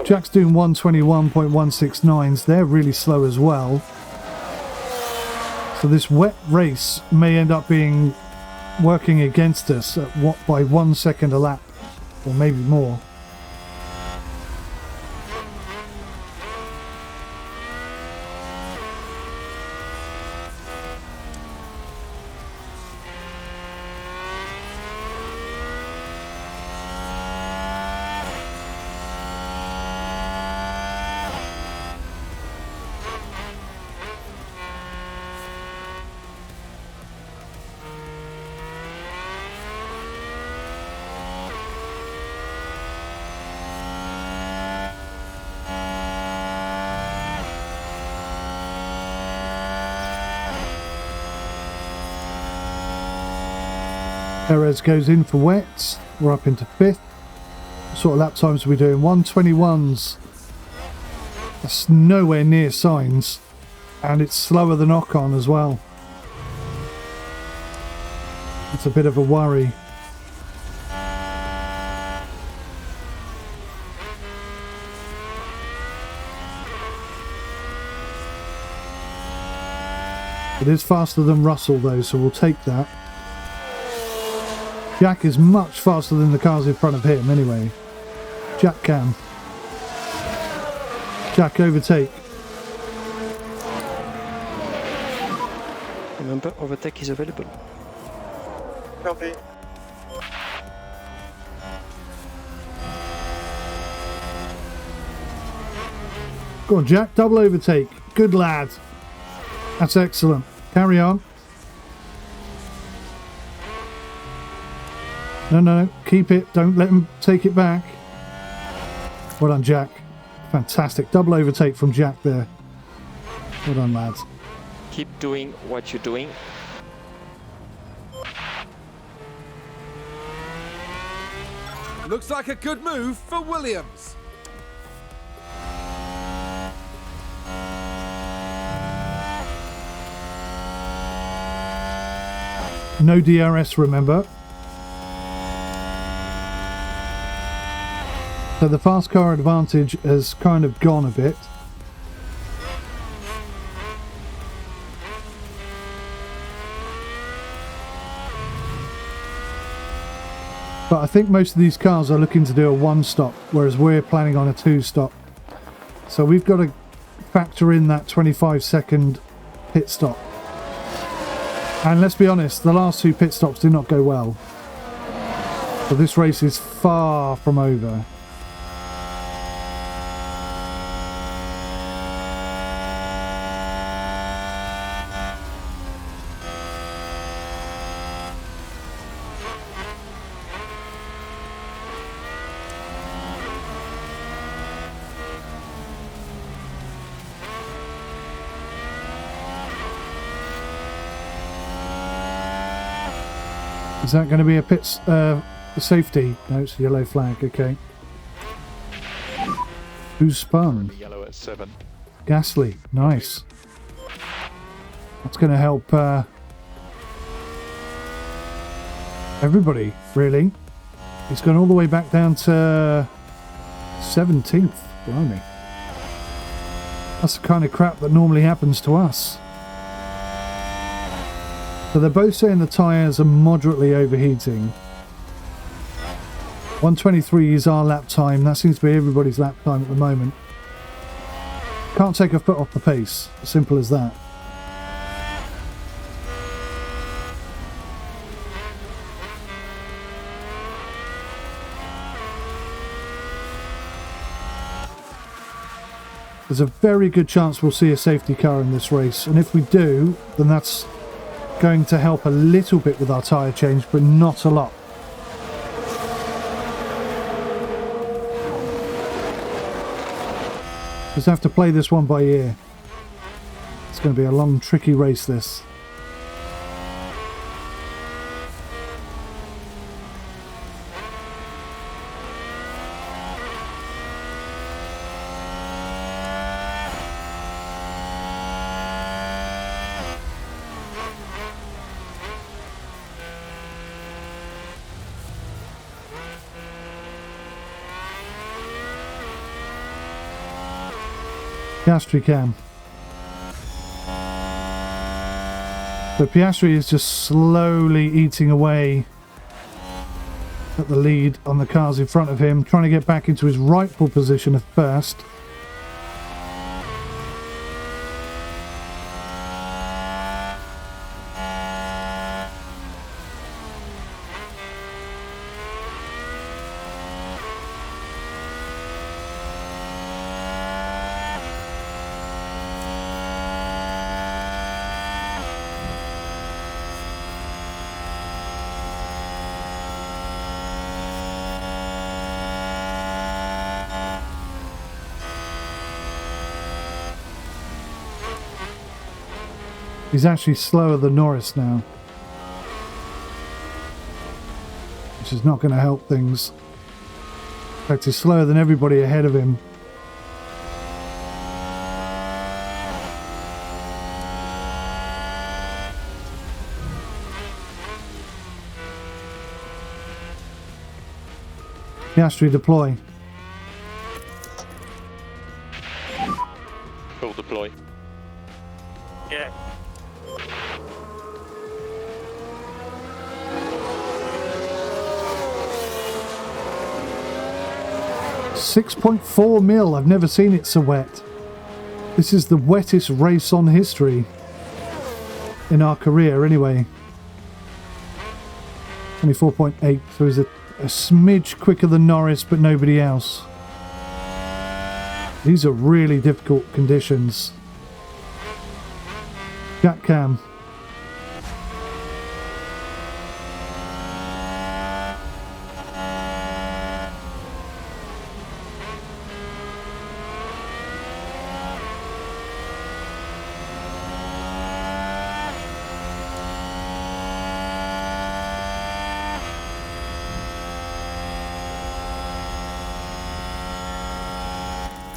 A: Jack's doing 121.169s. They're really slow as well. So this wet race may end up being working against us at by 1 second a lap, or maybe more. Perez goes in for wets. We're up into 5th. What sort of lap times are we doing? 1:21s. That's nowhere near Sainz. And it's slower than Ocon as well. It's a bit of a worry. It is faster than Russell though, so we'll take that. Jack is much faster than the cars in front of him anyway. Jack can. Jack, overtake.
E: Remember, overtake is available.
G: Copy.
A: Go on, Jack, double overtake. Good lad. That's excellent. Carry on. No, keep it. Don't let him take it back. Well done, Jack. Fantastic. Double overtake from Jack there. Well done, lads.
E: Keep doing what you're doing.
B: Looks like a good move for Williams.
A: No DRS, remember. So the fast car advantage has kind of gone a bit. But I think most of these cars are looking to do a 1-stop, whereas we're planning on a 2-stop. So we've got to factor in that 25-second pit stop. And let's be honest, the last 2 pit stops did not go well. So this race is far from over. Is that going to be a safety? No, it's a yellow flag, okay. Who's spun?
F: Yellow at 7.
A: Gasly, nice. That's going to help everybody, really. He's gone all the way back down to 17th, blimey. That's the kind of crap that normally happens to us. So they're both saying the tyres are moderately overheating. 1:23 is our lap time. That seems to be everybody's lap time at the moment. Can't take a foot off the pace. Simple as that. There's a very good chance we'll see a safety car in this race. And if we do, then that's going to help a little bit with our tyre change, but not a lot. Just have to play this one by ear. It's going to be a long, tricky race, this. Piastri can. But Piastri is just slowly eating away at the lead on the cars in front of him, trying to get back into his rightful position of first. He's actually slower than Norris now. which is not going to help things. In fact, he's slower than everybody ahead of him. Piastri, deploy.
C: Full deploy.
G: Yeah.
A: 6.4 mil. I've never seen it so wet. This is the wettest race on history. In our career, anyway. 24.8, so he's a smidge quicker than Norris, but nobody else. These are really difficult conditions. Jack Cam.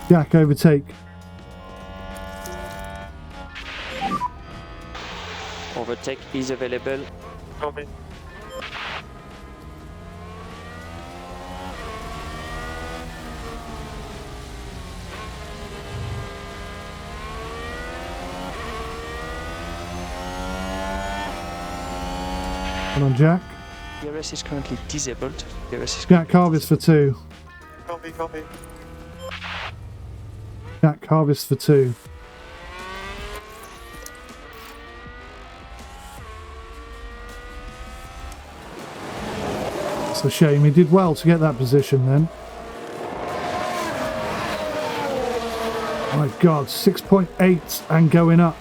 A: Jack, overtake.
E: Overtake is available.
G: Copy.
A: Come on, Jack.
E: DRS is currently disabled. DRS is
A: Jack, harvest for 2.
G: Copy, copy.
A: Jack, harvest for 2. It's a shame. He did well to get that position then. My God, 6.8 and going up.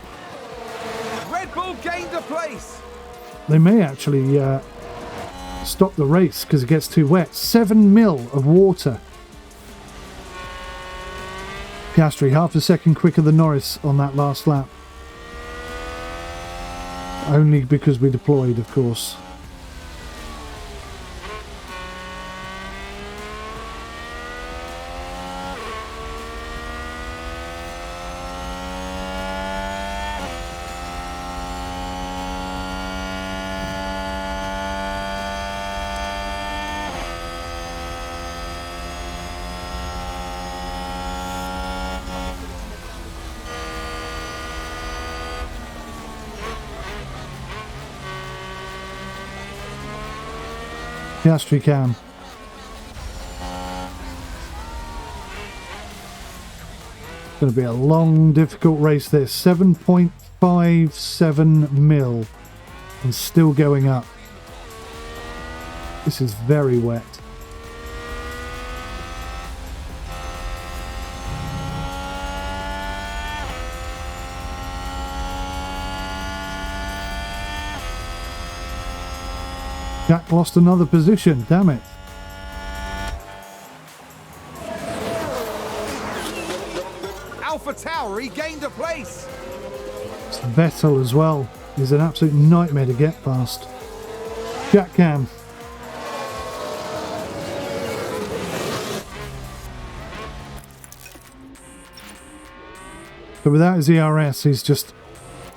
B: Red Bull gained a place.
A: They may actually stop the race because it gets too wet. 7 mil of water. Piastri, half a second quicker than Norris on that last lap. Only because we deployed, of course. Piastri Cam. It's going to be a long, difficult race this. 7.57 mil and still going up. This is very wet. Jack lost another position, damn it.
B: 𝐿𝐴𝐴 regained a place.
A: It's Vettel as well. He's an absolute nightmare to get past. Jack Cam. But without his ERS, he's just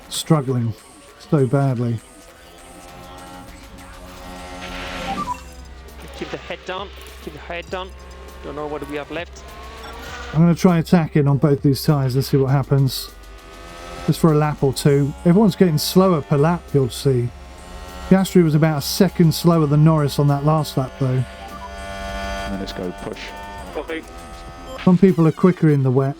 A: struggling so badly.
E: keep the head down. Keep the head down. Don't know what we have left.
A: I'm going to try attacking on both these tyres and see what happens. Just for a lap or two. Everyone's getting slower per lap, you'll see. Piastri was about a second slower than Norris on that last lap, though.
F: And then let's go push.
G: Copy.
A: Some people are quicker in the wet.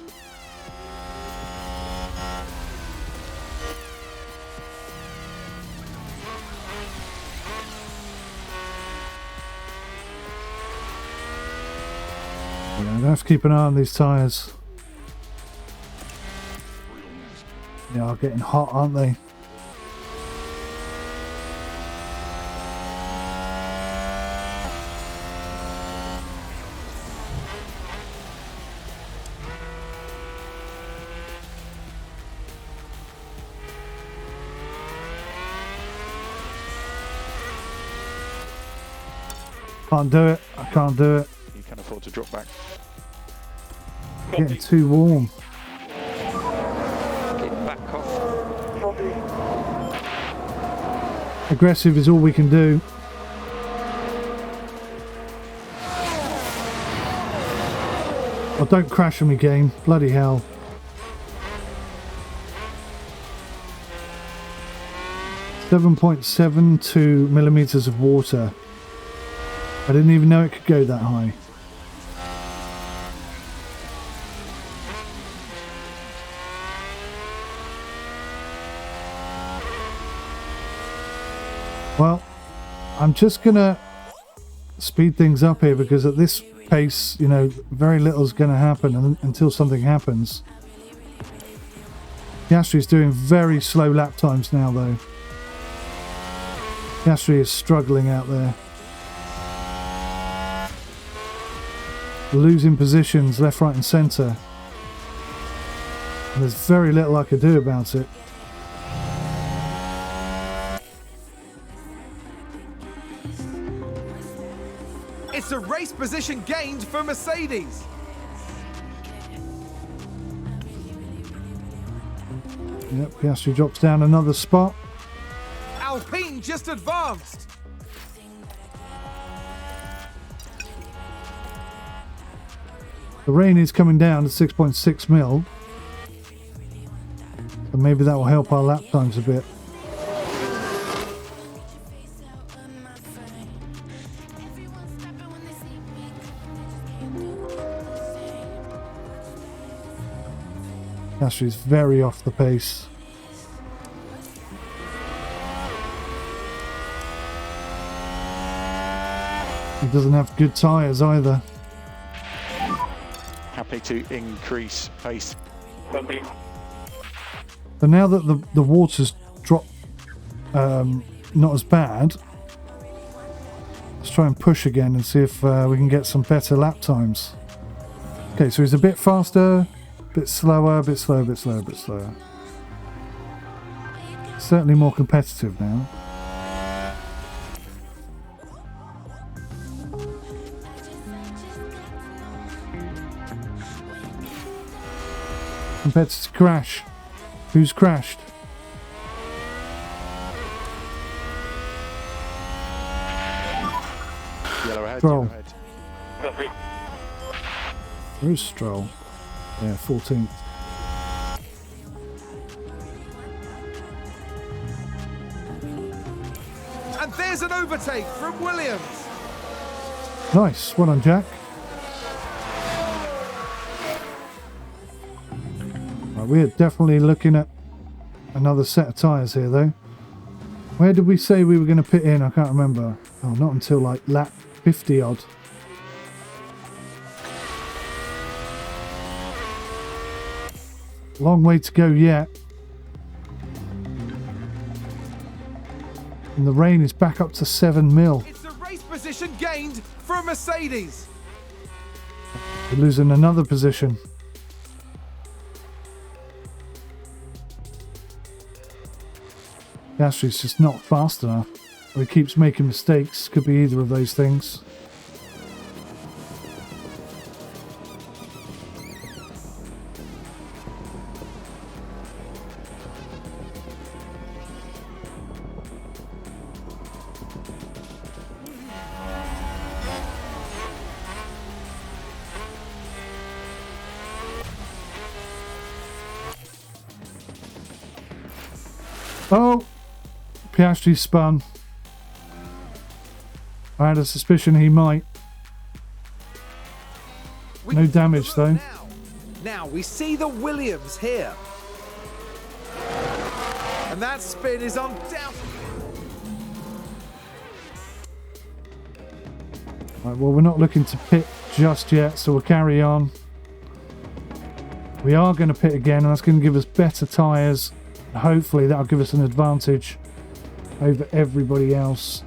A: Yeah, I have to keep an eye on these tyres. They are getting hot, aren't they? Can't do it. I can't do it.
F: You can afford to drop back.
A: Getting too warm.
E: Okay, back off.
G: Copy.
A: Aggressive is all we can do. Oh, don't crash on me, game. Bloody hell. .72 millimeters of water. I didn't even know it could go that high. Well, I'm just gonna speed things up here because at this pace, you know, very little is going to happen until something happens. ภิashi is doing very slow lap times now, though. ภิashi is struggling out there. Losing positions left, right and centre. And there's very little I could do about it.
B: It's a race position gained for Mercedes.
A: Yep, ภิashi drops down another spot.
B: Alpine just advanced.
A: The rain is coming down to 6.6 mil. So maybe that will help our lap times a bit. ภิashi's very off the pace. He doesn't have good tyres either.
F: Happy to increase pace.
G: Copy.
A: But now that the water's dropped not as bad, let's try and push again and see if we can get some better lap times. Okay, so he's a bit faster, a bit slower, a bit slower, a bit slower, a bit slower. Certainly more competitive now. Competitor crash. Who's crashed?
F: Yellow ahead,
A: Stroll.
F: yellow ahead.
G: Copy.
A: Where's Stroll? Yeah, 14th.
B: And there's an overtake from Williams.
A: Nice. Well done, Jack. Right, we're definitely looking at another set of tyres here, though. Where did we say we were going to pit in? I can't remember. Oh, not until like lap 50 odd. Long way to go yet. And the rain is back up to 7 mil.
B: It's a race position gained for Mercedes.
A: We're losing another position. ภิashi's just not fast enough. Or he keeps making mistakes. Could be either of those things. Oh! ภิashi spun. I had a suspicion he might. No damage though.
B: Now we see the Williams here. And that spin is undoubtedly.
A: Right, well, we're not looking to pit just yet, so we'll carry on. We are going to pit again, and that's going to give us better tyres. Hopefully that'll give us an advantage over everybody else.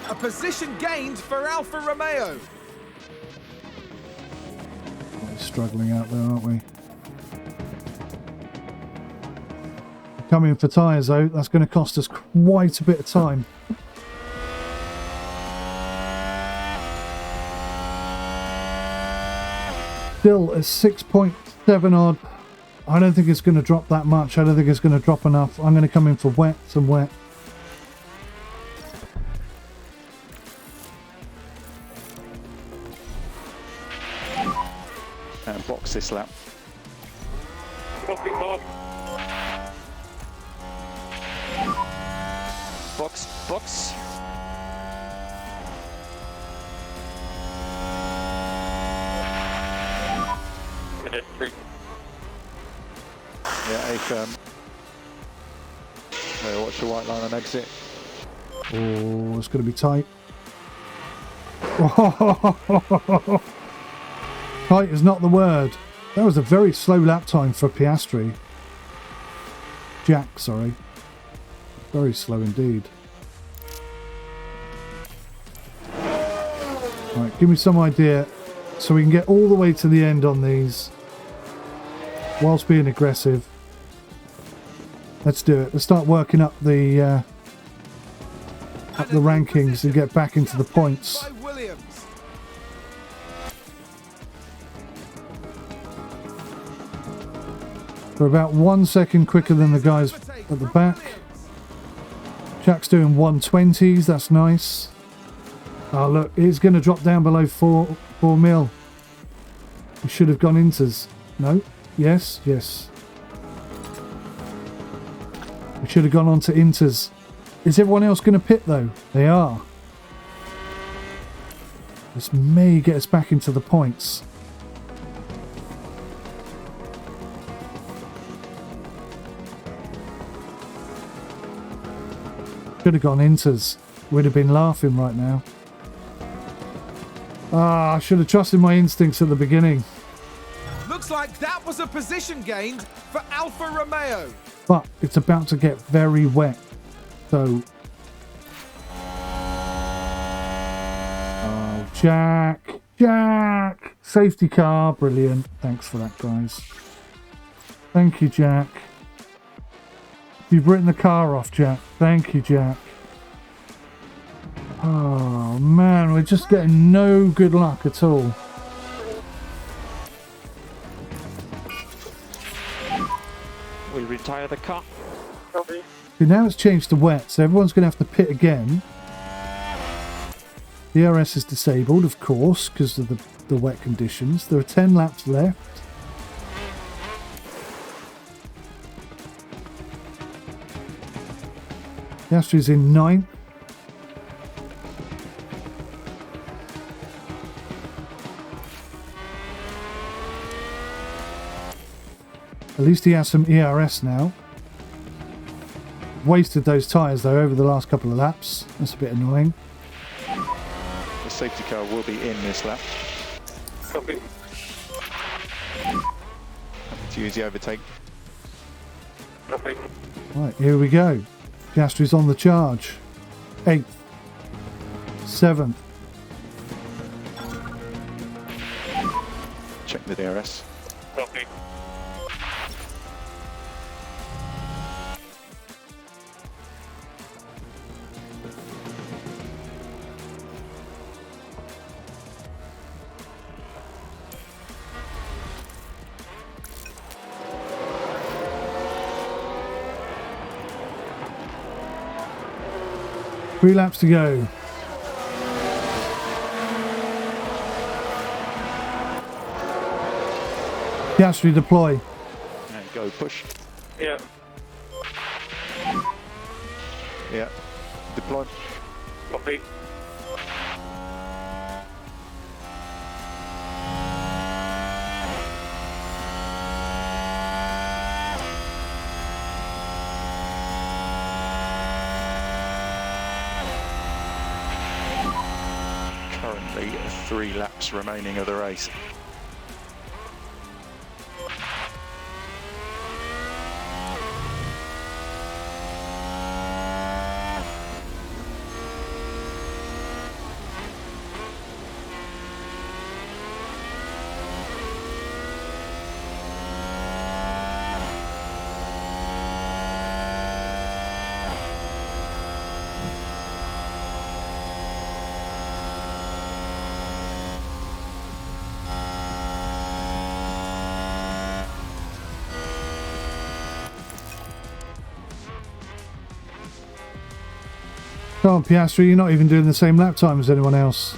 B: A position gained for Alfa Romeo.
A: We're struggling out there, aren't we? Coming for tyres though, that's going to cost us quite a bit of time. Still a 6.7 odd. I don't think it's going to drop that much. I don't think it's going to drop enough. I'm going to come in for wet, some wet.
F: And box this lap.
G: Copy, Bob.
E: Box, box.
G: Minute 3.
F: Yeah, 𝐒𝐤𝐬. Watch the white line on exit.
A: Oh, it's going to be tight. Tight is not the word. That was a very slow lap time for Piastri. Jack, sorry. Very slow indeed. Right, give me some idea so we can get all the way to the end on these whilst being aggressive. Let's do it. Let's start working up the rankings and get back into the points.
B: By Williams.
A: We're about 1 second quicker than the guys at the back. Jack's doing 120s, that's nice. Oh look, it's going to drop down below 4 mil. We should have gone inters. No? Yes? Yes. We should have gone on to inters. Is everyone else going to pit though? They are. This may get us back into the points. Should have gone inters. We'd have been laughing right now. Ah, I should have trusted my instincts at the beginning.
B: Looks like that was a position gained for Alfa Romeo.
A: But it's about to get very wet. So... Oh, Jack! Jack! Safety car. Brilliant. Thanks for that, guys. Thank you, Jack. You've written the car off, Jack. Thank you, Jack. Oh, man. We're just getting no good luck at all.
E: We retire the car.
G: Copy.
A: See, now it's changed to wet, so everyone's going to have to pit again. The DRS is disabled, of course, because of the wet conditions. There are 10 laps left. Piastri's in 9th. At least he has some ERS now. Wasted those tyres though over the last couple of laps. That's a bit annoying.
F: The safety car will be in this lap.
G: Copy.
F: To use the overtake.
G: Copy.
A: Right, here we go. Piastri's on the charge. 8th. 7th.
F: Check the DRS.
G: Copy.
A: Three laps to go. Piastri deploy.
F: And go push.
G: Yeah.
F: Yeah. Deploy.
G: Copy.
F: Currently 3 laps remaining of the race.
A: Come on, Piastri, you're not even doing the same lap time as anyone else.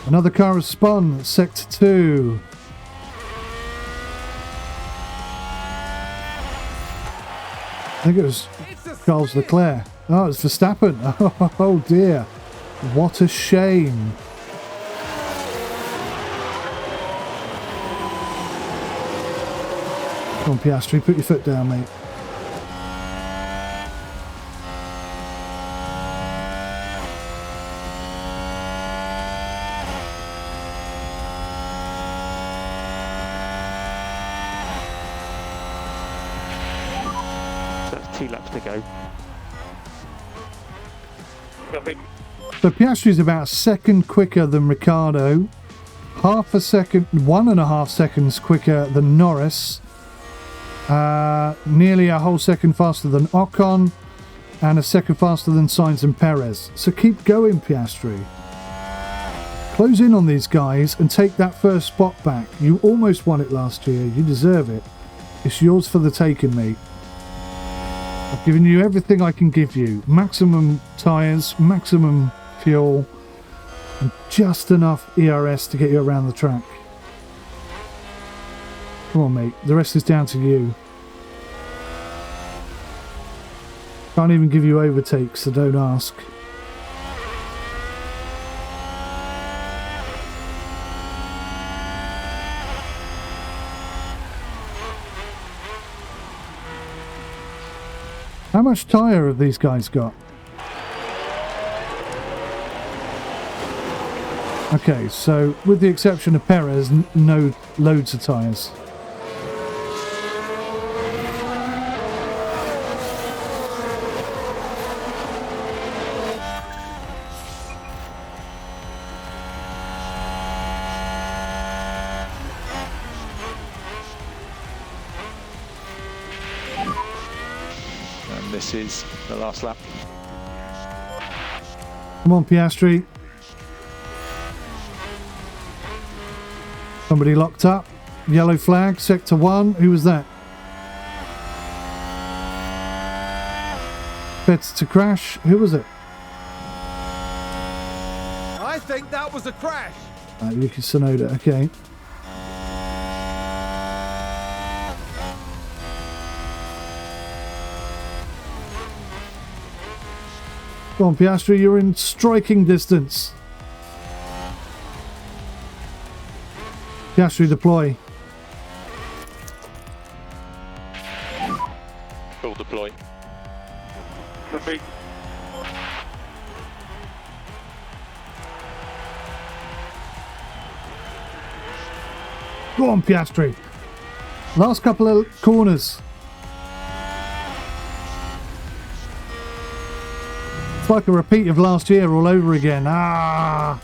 A: Another car has spun. Sector 2. I think it was Charles Leclerc. Oh, it's Verstappen. Oh dear. What a shame. Come on, Piastri, put your foot down, mate.
F: So that's 2 laps to go.
G: Copy.
A: So Piastri's about a second quicker than Ricciardo, half a second, 1.5 seconds quicker than Norris, nearly a whole second faster than Ocon, and a second faster than Sainz and Perez. So keep going, Piastri. Close in on these guys and take that first spot back. You almost won it last year. You deserve it. It's yours for the taking, mate. I've given you everything I can give you. Maximum tyres, maximum fuel, and just enough ERS to get you around the track. Come on, mate. The rest is down to you. Can't even give you overtakes, so don't ask. How much tyre have these guys got? Okay, so with the exception of Perez, no loads of tyres.
F: And this is the last lap.
A: Come on, Piastri. Somebody locked up. Yellow flag, sector 1. Who was that? Better to crash. Who was it?
B: I think that was a crash.
A: Yuki Tsunoda. Okay. Come on, Piastri. You're in striking distance. Piastri, deploy.
C: Full deploy.
G: Copy.
A: Go on, Piastri. Last couple of corners. It's like a repeat of last year all over again. Ah!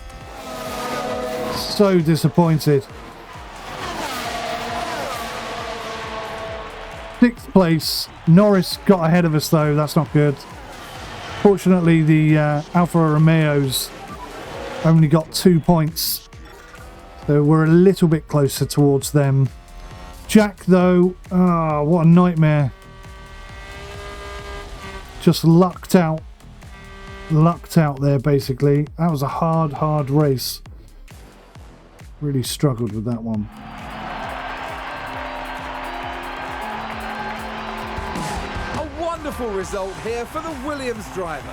A: So disappointed. 6th place. Norris got ahead of us though. That's not good. Fortunately, the Alfa Romeos only got 2 points. So we're a little bit closer towards them. Jack though, what a nightmare. Just lucked out there basically. That was a hard race. Really struggled with that one.
B: A wonderful result here for the Williams driver.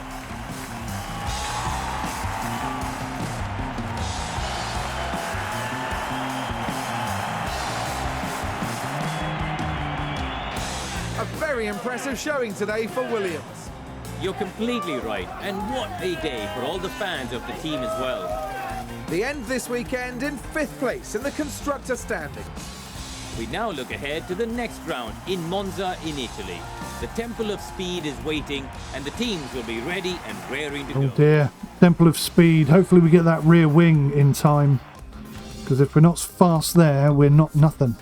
B: A very impressive showing today for Williams.
D: You're completely right, and what a day for all the fans of the team as well.
B: The end this weekend in 5th place in the constructor standings.
D: We now look ahead to the next round in Monza in Italy. The Temple of Speed is waiting, and the teams will be ready and raring to go.
A: Oh dear, Temple of Speed. Hopefully we get that rear wing in time, because if we're not fast there, we're not nothing.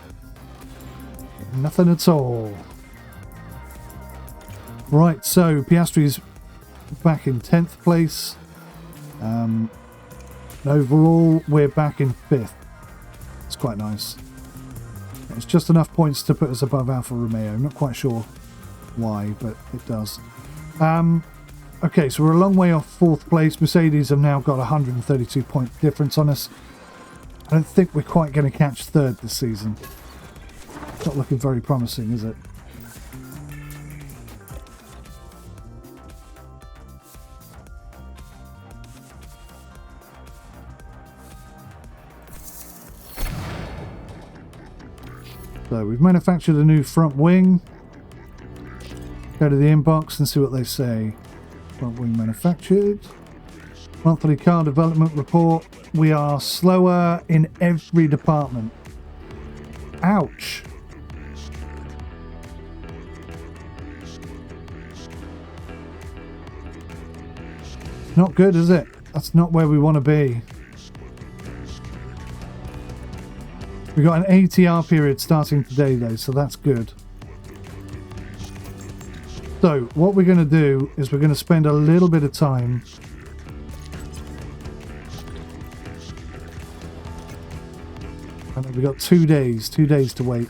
A: Nothing at all. Right, so Piastri's back in 10th place. Overall, we're back in 5th. It's quite nice. It's just enough points to put us above Alfa Romeo. I'm not quite sure why, but it does. Okay, so we're a long way off 4th place. Mercedes have now got a 132 point difference on us. I don't think we're quite going to catch 3rd this season. Not looking very promising, is it? So we've manufactured a new front wing. Go to the inbox and see what they say. Front wing manufactured. Monthly car development report. We are slower in every department. Ouch. Not good, is it? That's not where we want to be. We've got an ATR period starting today though, so that's good. So what we're going to do is we're going to spend a little bit of time and we've got 2 days to wait.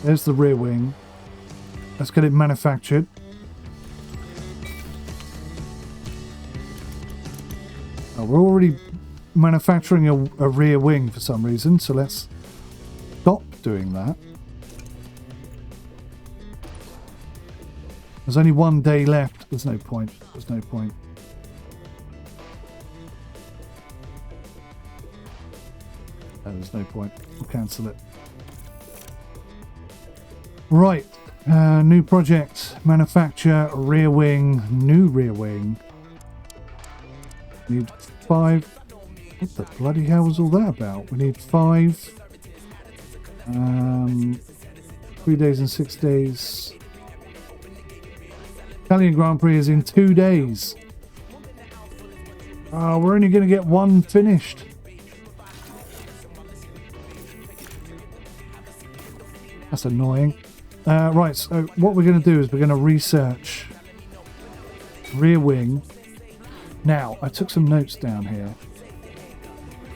A: There's the rear wing. Let's get it manufactured. Oh, we're already manufacturing a rear wing for some reason, so let's stop doing that. There's only 1 day left. There's no point. There's no point. Oh, there's no point. We'll cancel it. Right. New project, manufacture, rear wing, new rear wing. Need 5. What the bloody hell was all that about? We need 5. 3 days and 6 days. Italian Grand Prix is in 2 days. We're only going to get 1 finished. That's annoying. Right, so what we're going to do is we're going to research rear wing. Now, I took some notes down here.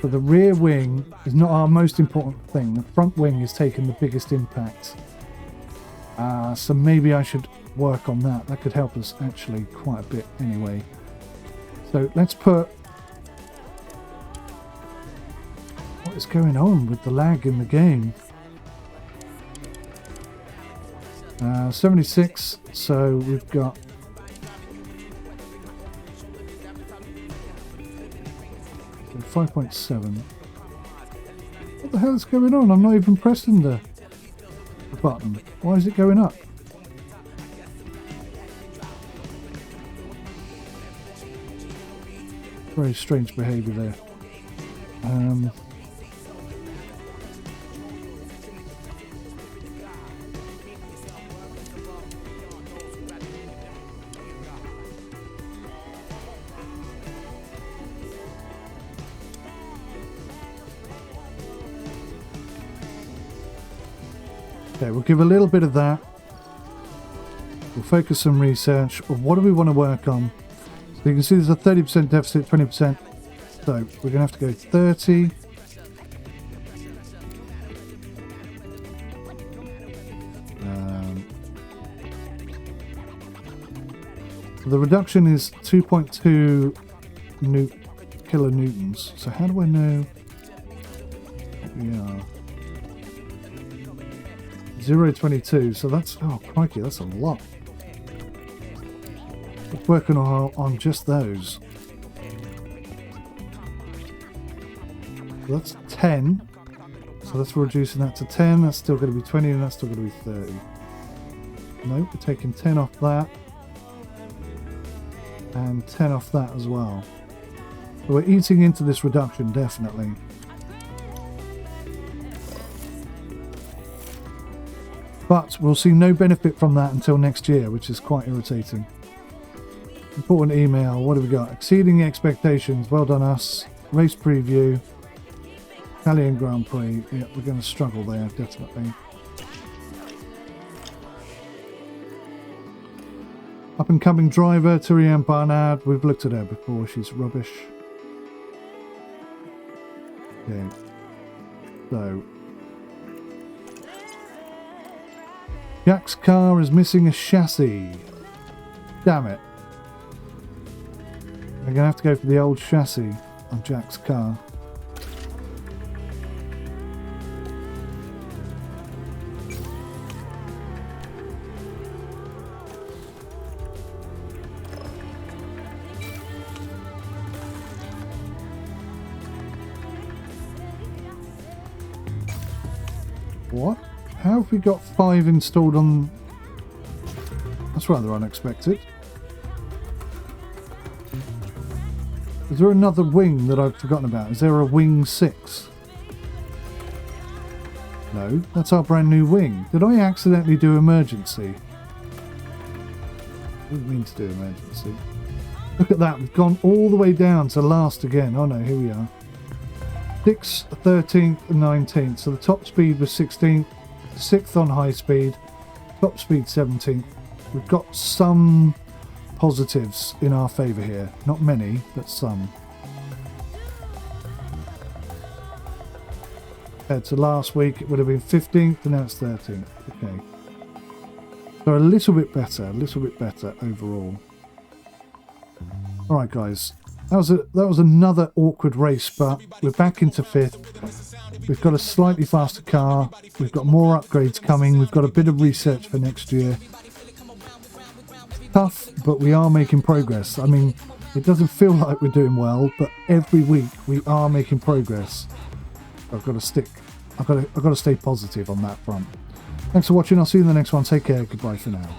A: So the rear wing is not our most important thing. The front wing is taking the biggest impact. So maybe I should work on that. That could help us actually quite a bit anyway. So let's put... What is going on with the lag in the game? 76, so we've got 5.7. What the hell is going on? I'm not even pressing the button. Why is it going up? Very strange behaviour there. Okay, we'll give a little bit of that. We'll focus some research on what do we want to work on. So you can see there's a 30% deficit, 20%. So we're going to have to go 30. The reduction is 2.2 kilonewtons. So how do I know what we are? 0.22, so that's, oh crikey, that's a lot. We're working on just those. So that's 10. So that's reducing that to 10. That's still going to be 20, and that's still going to be 30. Nope, we're taking 10 off that. And 10 off that as well. So we're eating into this reduction, definitely. But we'll see no benefit from that until next year, which is quite irritating. Important email. What have we got? Exceeding expectations. Well done us. Race preview. Italian Grand Prix. Yeah, we're going to struggle there, definitely. Up and coming driver, Turian Barnard. We've looked at her before. She's rubbish. Okay. So Jack's car is missing a chassis. Damn it. I'm gonna have to go for the old chassis on Jack's car. What? How have we got 5 installed on... That's rather unexpected. Is there another wing that I've forgotten about? Is there a wing 6? No, that's our brand new wing. Did I accidentally do emergency? I didn't mean to do emergency. Look at that, we've gone all the way down to last again. Oh no, here we are. 6th, 13th and 19th. So the top speed was 16th, 6th on high speed, top speed 17th. We've got some positives in our favour here. Not many, but some. Compared to last week, it would have been 15th and now it's 13th. Okay. So a little bit better overall. Alright guys. That was another awkward race, but we're back into 5th. We've got a slightly faster car. We've got more upgrades coming. We've got a bit of research for next year. Tough, but we are making progress. I mean, it doesn't feel like we're doing well, but every week we are making progress. I've got to stay positive on that front. Thanks for watching. I'll see you in the next one. Take care. Goodbye for now.